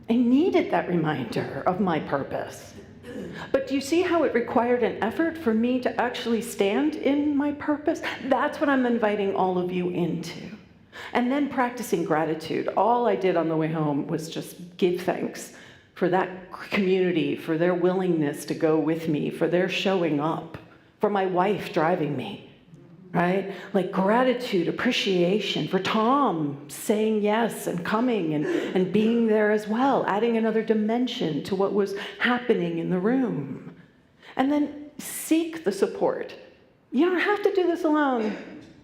I needed that reminder of my purpose. But do you see how it required an effort for me to actually stand in my purpose? That's what I'm inviting all of you into. And then practicing gratitude. All I did on the way home was just give thanks for that community, for their willingness to go with me, for their showing up, for my wife driving me, right? Like gratitude, appreciation for Tom saying yes and coming and being there as well, adding another dimension to what was happening in the room. And then seek the support. You don't have to do this alone.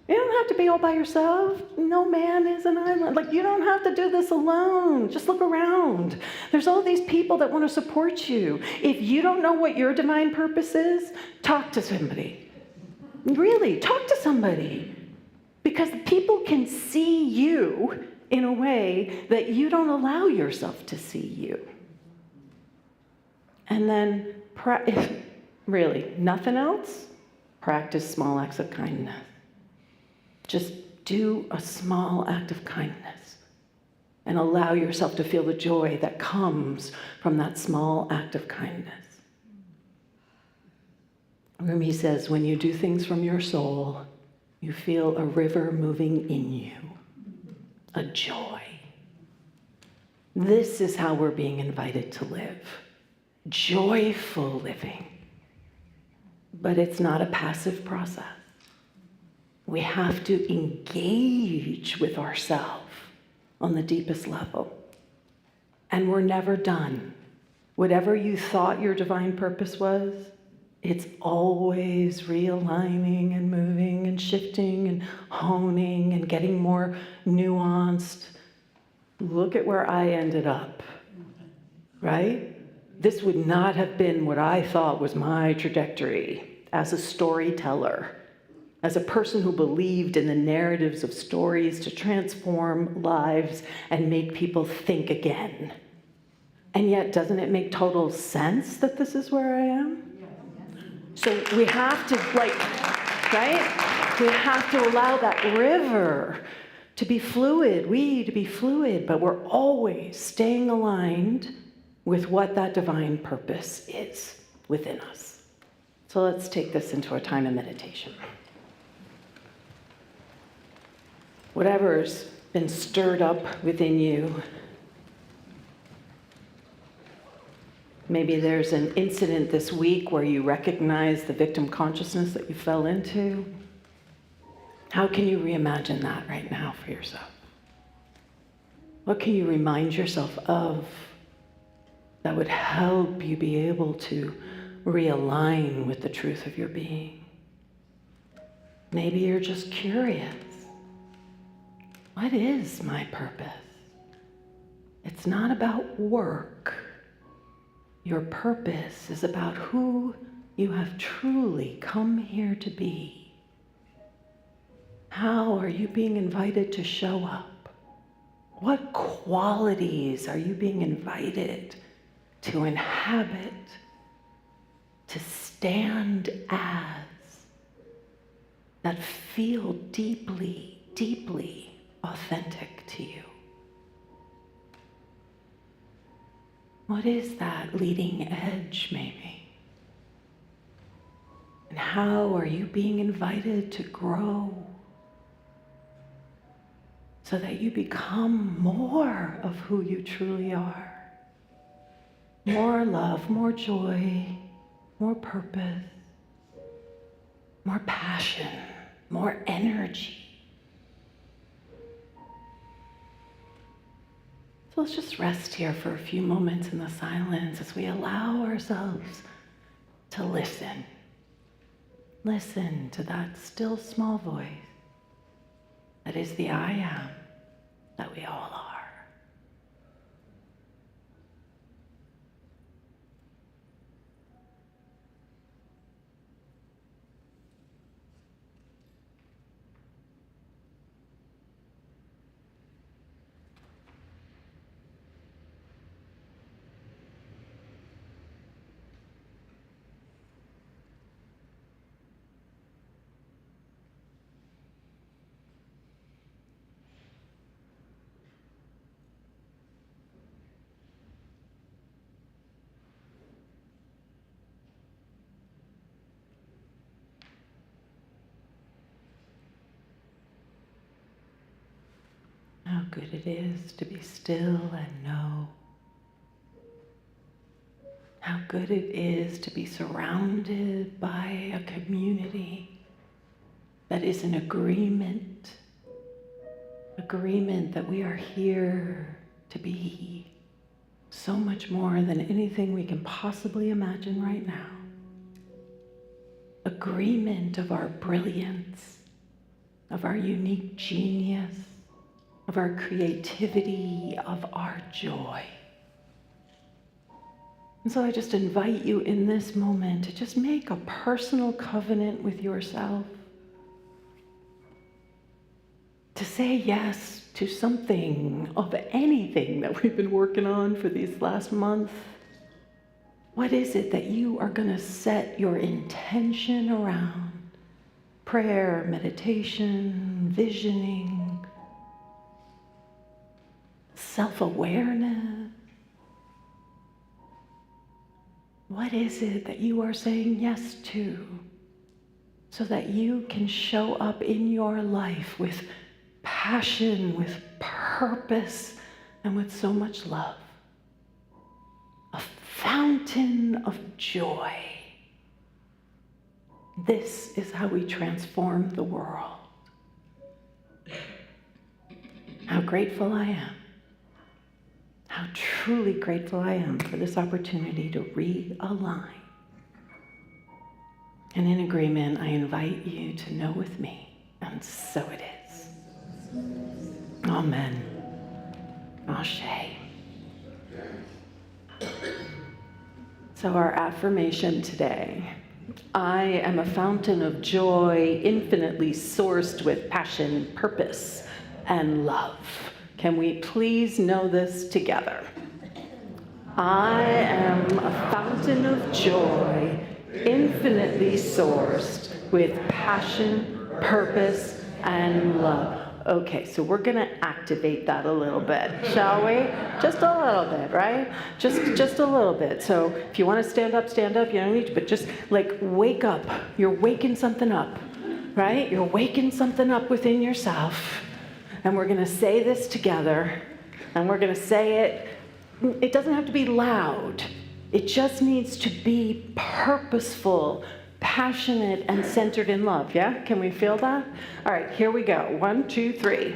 You don't have to be all by yourself. No man is an island. Like, you don't have to do this alone. Just look around. There's all these people that want to support you. If you don't know what your divine purpose is, talk to somebody. Really, talk to somebody, because people can see you in a way that you don't allow yourself to see you. And then, if really nothing else, practice small acts of kindness. Just do a small act of kindness and allow yourself to feel the joy that comes from that small act of kindness. Rumi says, when you do things from your soul, you feel a river moving in you, a joy. This is how we're being invited to live, joyful living. But it's not a passive process. We have to engage with ourselves on the deepest level. And we're never done. Whatever you thought your divine purpose was, it's always realigning and moving and shifting and honing and getting more nuanced. Look at where I ended up, right? This would not have been what I thought was my trajectory as a storyteller, as a person who believed in the narratives of stories to transform lives and make people think again. And yet, doesn't it make total sense that this is where I am? So we have to, right? We have to allow that river to be fluid, but we're always staying aligned with what that divine purpose is within us. So let's take this into a time of meditation. Whatever's been stirred up within you, maybe there's an incident this week where you recognize the victim consciousness that you fell into. How can you reimagine that right now for yourself? What can you remind yourself of that would help you be able to realign with the truth of your being? Maybe you're just curious. What is my purpose? It's not about work. Your purpose is about who you have truly come here to be. How are you being invited to show up? What qualities are you being invited to inhabit, to stand as, that feel deeply, deeply authentic to you? What is that leading edge, maybe? And how are you being invited to grow so that you become more of who you truly are? More love, more joy, more purpose, more passion, more energy. So let's just rest here for a few moments in the silence as we allow ourselves to listen. Listen to that still small voice that is the I am that we all are. How good it is to be still and know. How good it is to be surrounded by a community that is in agreement that we are here to be so much more than anything we can possibly imagine right now. Agreement of our brilliance, of our unique genius, of our creativity, of our joy. And so I just invite you in this moment to just make a personal covenant with yourself, to say yes to something of anything that we've been working on for these last month. What is it that you are going to set your intention around? Prayer, meditation, visioning, self-awareness. What is it that you are saying yes to so that you can show up in your life with passion, with purpose, and with so much love? A fountain of joy. This is how we transform the world. How grateful I am. How truly grateful I am for this opportunity to realign. And in agreement, I invite you to know with me, and so it is. Amen. Ashe. So our affirmation today: I am a fountain of joy, infinitely sourced with passion, purpose, and love. Can we please know this together? I am a fountain of joy, infinitely sourced with passion, purpose, and love. Okay, so we're gonna activate that a little bit, shall we? Just a little bit, right? Just a little bit. So if you want to stand up, stand up. You don't need to, but just like wake up. You're waking something up, right? You're waking something up within yourself. And we're gonna say this together, and we're gonna say it. It doesn't have to be loud. It just needs to be purposeful, passionate, and centered in love, yeah? Can we feel that? All right, here we go. 1, 2, 3.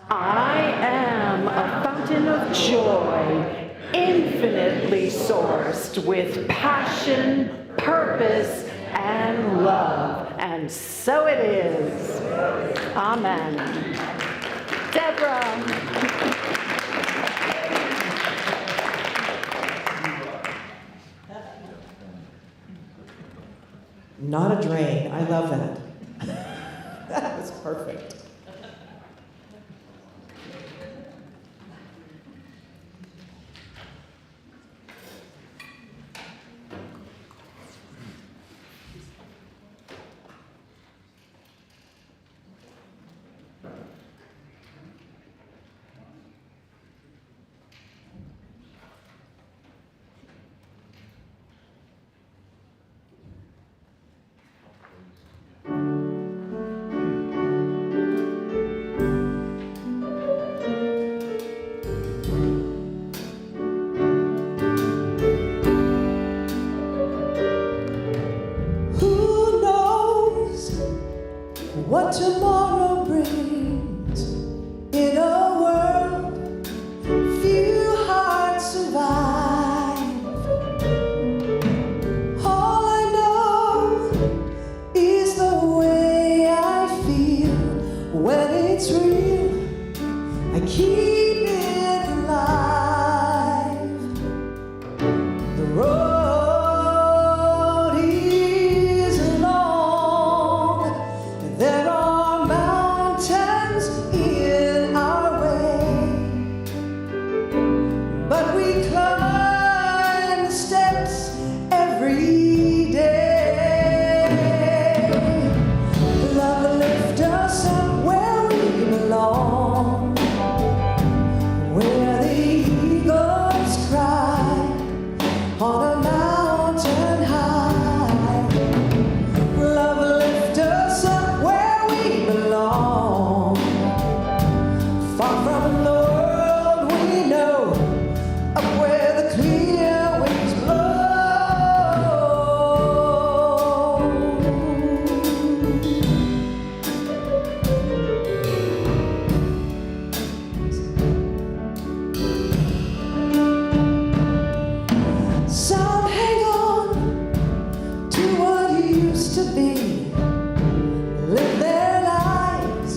I am a fountain of joy, infinitely sourced with passion, purpose, and love. And so it is. Amen. Deborah. Not a drain. I love that. That was perfect. What tomorrow brings in a world few hearts survive. All I know is the way I feel when it's real. I keep it alive. The road there are mountains in our way, but we climb the steps every day. Love will lift us up where we belong, where the eagles cry on a mountain high. Love will lift us up belong, far from the world we know, up where the clear winds blow. Some hang on to what used to be, live their lives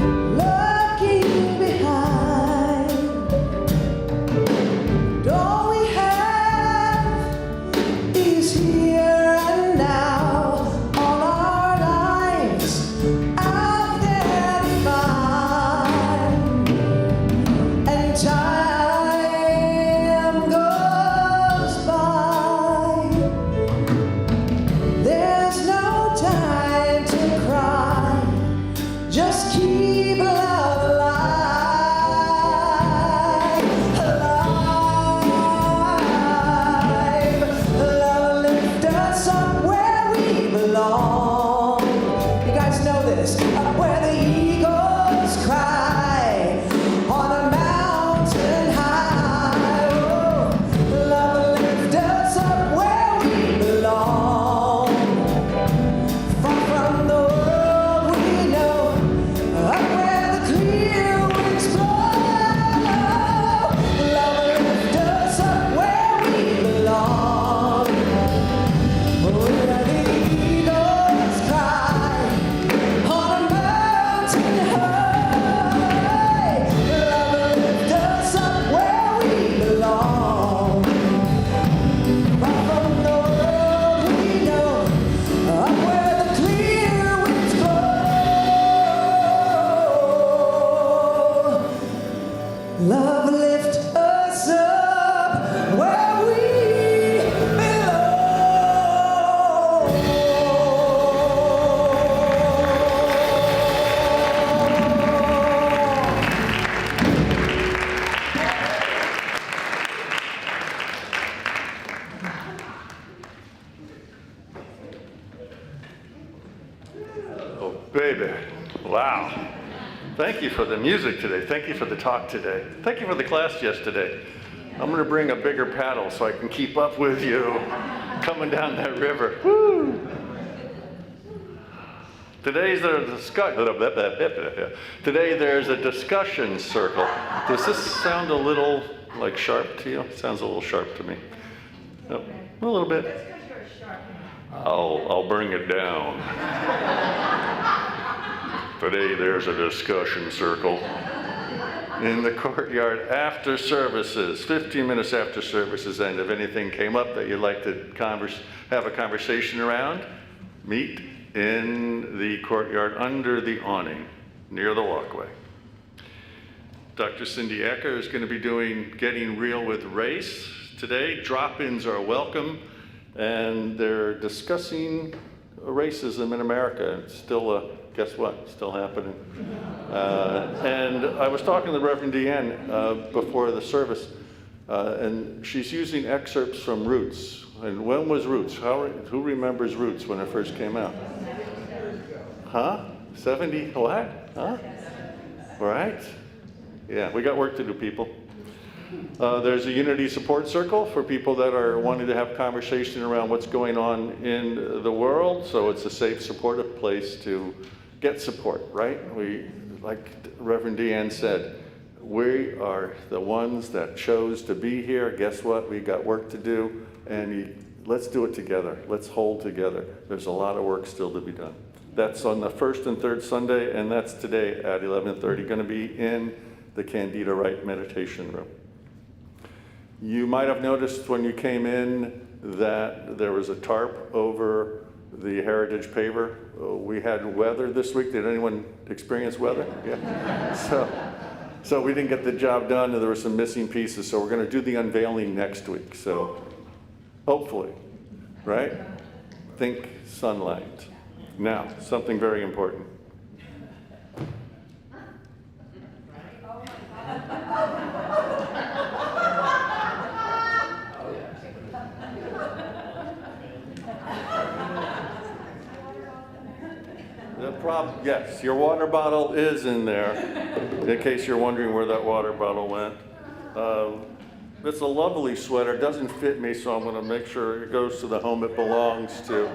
looking behind. And all we have is here and now. All our lives out there to find. And time goes by. There's no time baby. Wow. Thank you for the music today. Thank you for the talk today. Thank you for the class yesterday. I'm going to bring a bigger paddle so I can keep up with you coming down that river. Woo! Today there's a discussion circle. Does this sound a little like sharp to you? It sounds a little sharp to me. No, a little bit. I'll bring it down. Today there's a discussion circle in the courtyard after services, 15 minutes after services end. If anything came up that you'd like to have a conversation around, meet in the courtyard under the awning near the walkway. Dr. Cindy Ecker is going to be doing Getting Real with Race today. Drop-ins are welcome, and they're discussing racism in America. It's still, guess what, still happening. And I was talking to the Reverend Deanne before the service, and she's using excerpts from Roots. And when was Roots? Who remembers Roots when it first came out? Huh? 70, what? Huh? Right? Yeah, we got work to do, people. There's a Unity support circle for people that are wanting to have conversation around what's going on in the world. So it's a safe, supportive place to get support, right? We, like Reverend Deanne said, we are the ones that chose to be here. Guess what? We got work to do, and let's do it together. Let's hold together. There's a lot of work still to be done. That's on the first and third Sunday, and that's today at 11:30, going to be in the Candida Wright Meditation Room. You might have noticed when you came in that there was a tarp over the Heritage paver. We had weather this week. Did anyone experience weather? Yeah. So we didn't get the job done, and there were some missing pieces, so we're going to do the unveiling next week. So hopefully, right? Think sunlight. Now, something very important. Yes, your water bottle is in there, in case you're wondering where that water bottle went. It's a lovely sweater. It doesn't fit me, so I'm going to make sure it goes to the home it belongs to.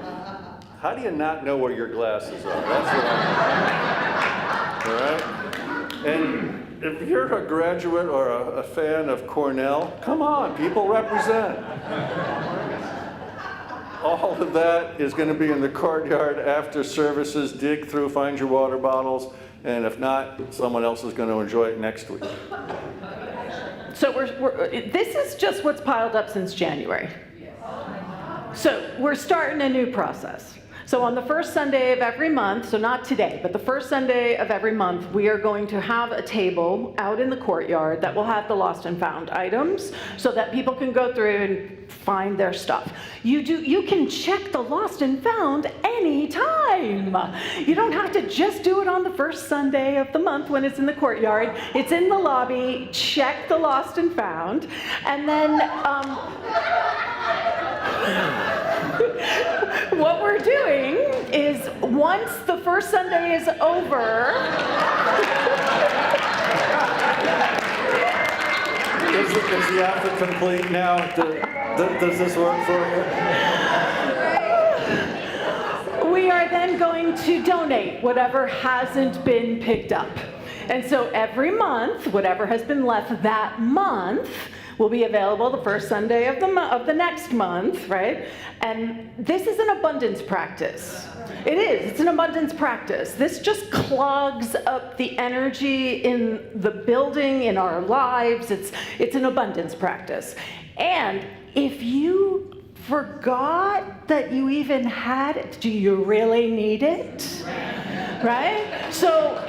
How do you not know where your glasses are? That's what I'm... All right? And if you're a graduate or a fan of Cornell, come on, people, represent. All of that is going to be in the courtyard after services. Dig through, find your water bottles, and if not, someone else is going to enjoy it next week. So this is just what's piled up since January. So we're starting a new process. So on the first Sunday of every month, so not today, but the first Sunday of every month, we are going to have a table out in the courtyard that will have the lost and found items so that people can go through and find their stuff. You can check the lost and found anytime. You don't have to just do it on the first Sunday of the month when it's in the courtyard. It's in the lobby. Check the lost and found. And then what we're doing is once the first Sunday is over, Is the outfit complete now? Does this work for you? we are then going to donate whatever hasn't been picked up. And so every month, whatever has been left that month will be available the first Sunday of the next month, right? And this is an abundance practice. It is, it's an abundance practice. This just clogs up the energy in the building, in our lives. It's an abundance practice. And if you forgot that you even had it, do you really need it? Right? So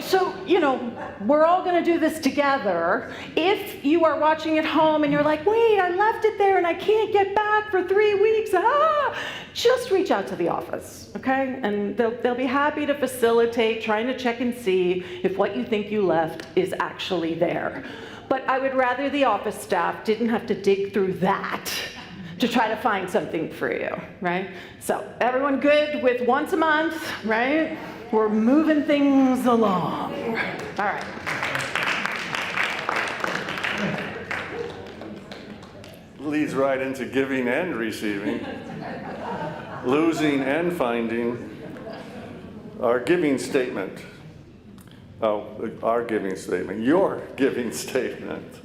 you know, we're all going to do this together. If you are watching at home and you're like, wait, I left it there and I can't get back for 3 weeks, just reach out to the office, okay? And they'll be happy to facilitate trying to check and see if what you think you left is actually there. But I would rather the office staff didn't have to dig through that to try to find something for you, right? So everyone good with once a month, right? We're moving things along. All right. Leads right into giving and receiving, losing and finding. Our giving statement. Our giving statement. Your giving statement.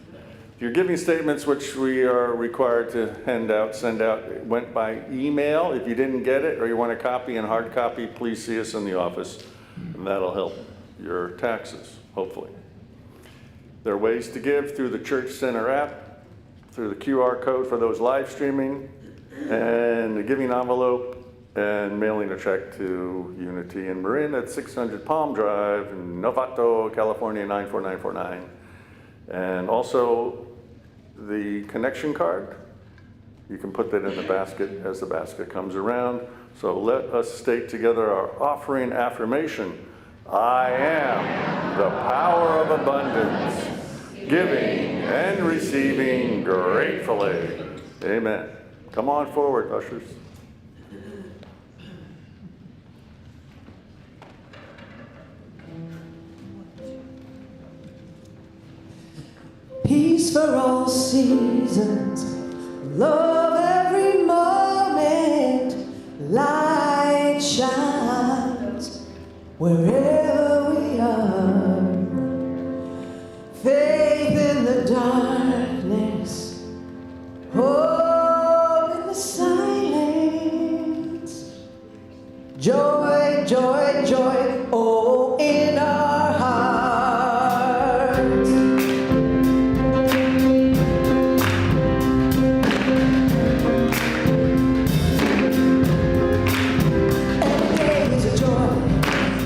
Your giving statements, which we are required to send out, went by email. If you didn't get it or you want a copy and hard copy, please see us in the office, and that'll help your taxes, hopefully. There are ways to give through the Church Center app, through the QR code for those live streaming, and the giving envelope, and mailing a check to Unity in Marin at 600 Palm Drive in Novato, California, 94949. And also the connection card. You can put that in the basket as the basket comes around. So let us state together our offering affirmation. I am the power of abundance, giving and receiving gratefully. Amen. Come on forward, ushers. Peace for all seasons, love every moment, light shines wherever we are. Faith in the darkness, hope in the silence, joy, joy, joy, oh, in our hearts.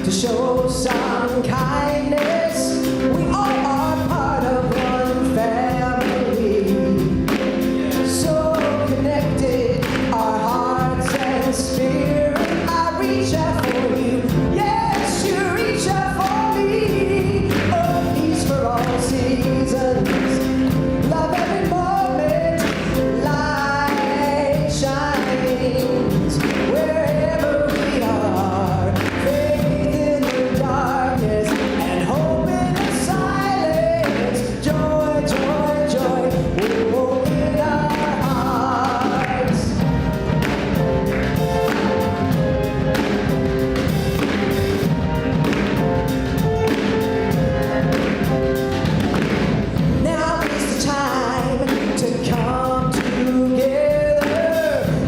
Show some kindness. We all are part of one family. So connected, our hearts and spirit. I reach out for you. Yes, you reach out for me. Oh, peace for all seasons. Love every moment. Light shines wherever we are. Faith in the darkness and hope in the silence. Joy, joy, joy, oh, in our hearts. Now is the time to come together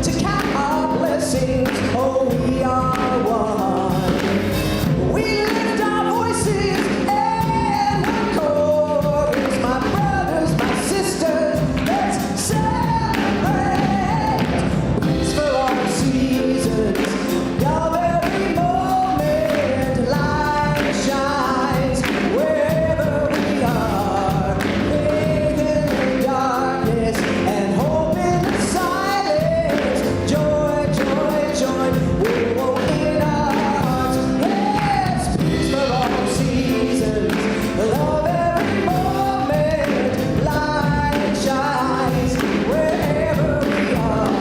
to count our blessings. Oh, we are one. We lift our voices and our chorus. My brothers, my sisters, let's celebrate. Peace for all seasons, love every moment, light shines wherever we are. Faith in the darkness and hope in the silence. Joy, joy, joy, oh, in our hearts. Yes, peace for all seasons, love every moment, light shines wherever we are.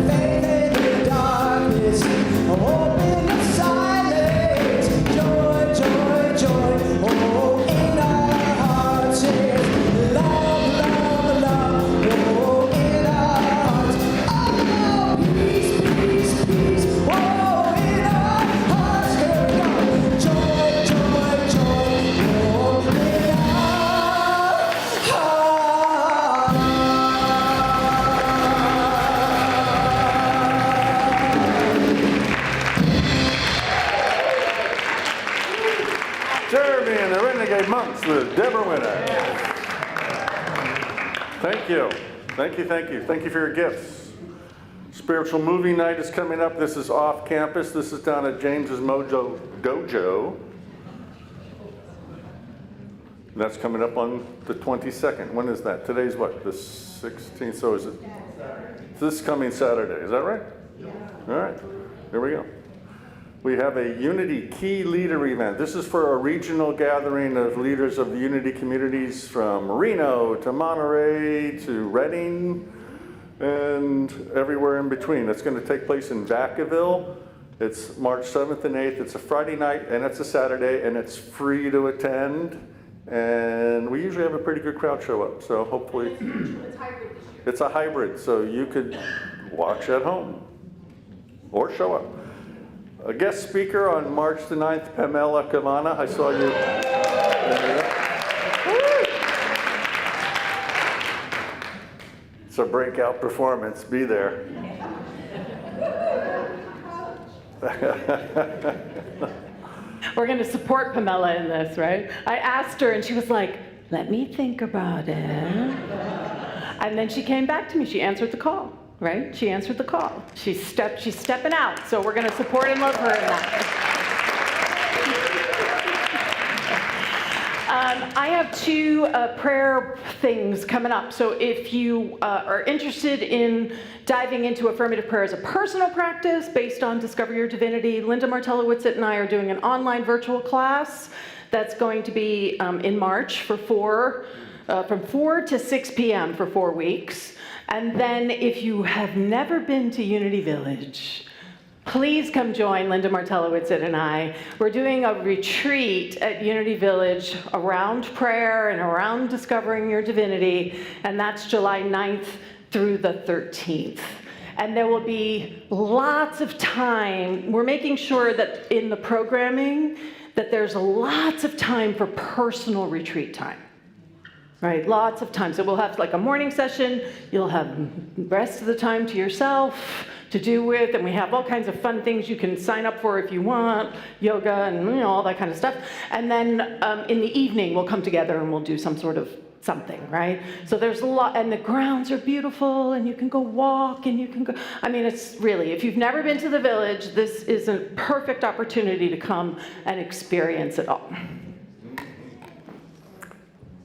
Faith in the darkness, hope in the silence. Joy, joy, joy, oh, in our hearts. Yes, love, love, love, oh, in our hearts. Oh, peace, peace, peace, oh, in our hearts. Here we go. Joy, joy, joy, oh, in our Jeremy and the Renegade Monks with Deborah Winner. Thank you. Thank you, thank you. Thank you for your gifts. Spiritual movie night is coming up. This is off campus. This is down at James's Mojo Dojo. And that's coming up on the 22nd. When is that? Today's what? The 16th? So is it this coming Saturday? Is that right? All right. Here we go. We have a Unity Key Leader event. This is for a regional gathering of leaders of the Unity communities from Reno to Monterey to Redding and everywhere in between. It's going to take place in Vacaville It's March 7th and 8th. It's a Friday night and it's a Saturday, and it's free to attend. And we usually have a pretty good crowd show up, so hopefully. It's hybrid this year. It's a hybrid, so you could watch at home or show up. A guest speaker on March the 9th, Pamela Cavana. I saw you. It's a breakout performance. Be there. We're going to support Pamela in this, right? I asked her, and she was like, let me think about it. And then she came back to me. She answered the call, right? She answered the call. She's stepping out, so we're going to support and love her in that. I have two prayer things coming up. So if you are interested in diving into affirmative prayer as a personal practice based on Discover Your Divinity, Linda Martella-Whitsitt and I are doing an online virtual class that's going to be in March for from 4 to 6 p.m. for 4 weeks. And then if you have never been to Unity Village, please come join Linda Martella-Whitsitt and I. We're doing a retreat at Unity Village around prayer and around discovering your divinity, and that's July 9th through the 13th. And there will be lots of time. We're making sure that in the programming that there's lots of time for personal retreat time. Right, lots of time. So we'll have like a morning session, you'll have the rest of the time to yourself to do with, and we have all kinds of fun things you can sign up for if you want, yoga and all that kind of stuff. And then in the evening, we'll come together and we'll do some sort of something, right? So there's a lot, and the grounds are beautiful, and you can go walk, and you can go, I mean, it's really, if you've never been to the village, this is a perfect opportunity to come and experience it all.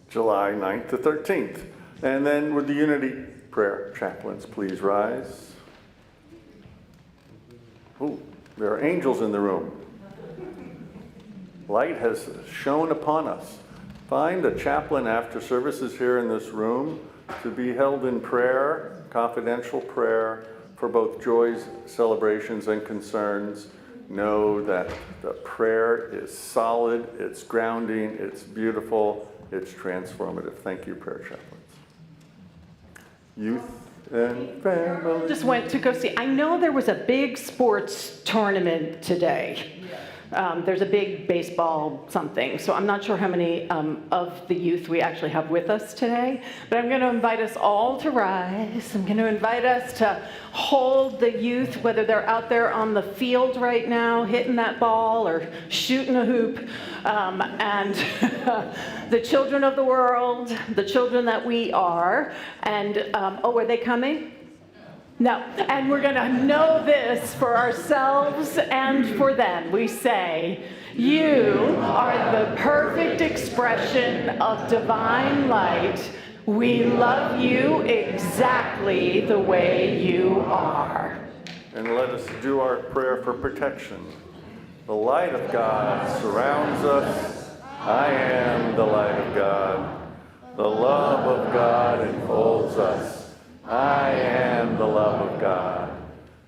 July 9th to 13th. And then would the Unity Prayer chaplains please rise? Ooh, there are angels in the room. Light has shone upon us. Find a chaplain after services here in this room to be held in prayer, confidential prayer, for both joys, celebrations, and concerns. Know that the prayer is solid, it's grounding, it's beautiful, it's transformative. Thank you, prayer chaplains. Youth and family. Just went to go see. I know there was a big sports tournament today. There's a big baseball something, so I'm not sure how many of the youth we actually have with us today, but I'm going to invite us all to rise. I'm going to invite us to hold the youth, whether they're out there on the field right now, hitting that ball or shooting a hoop, and the children of the world, the children that we are, and, oh, are they coming? No, and we're going to know this for ourselves and for them. We say, you are the perfect expression of divine light. We love you exactly the way you are. And let us do our prayer for protection. The light of God surrounds us. I am the light of God. The love of God enfolds us. I am the love of God.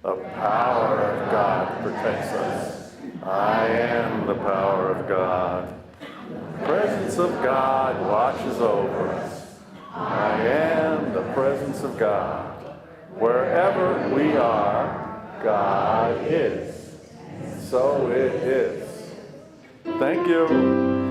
The power of God protects us. I am the power of God. The presence of God watches over us. I am the presence of God. Wherever we are, God is. So it is. Thank you.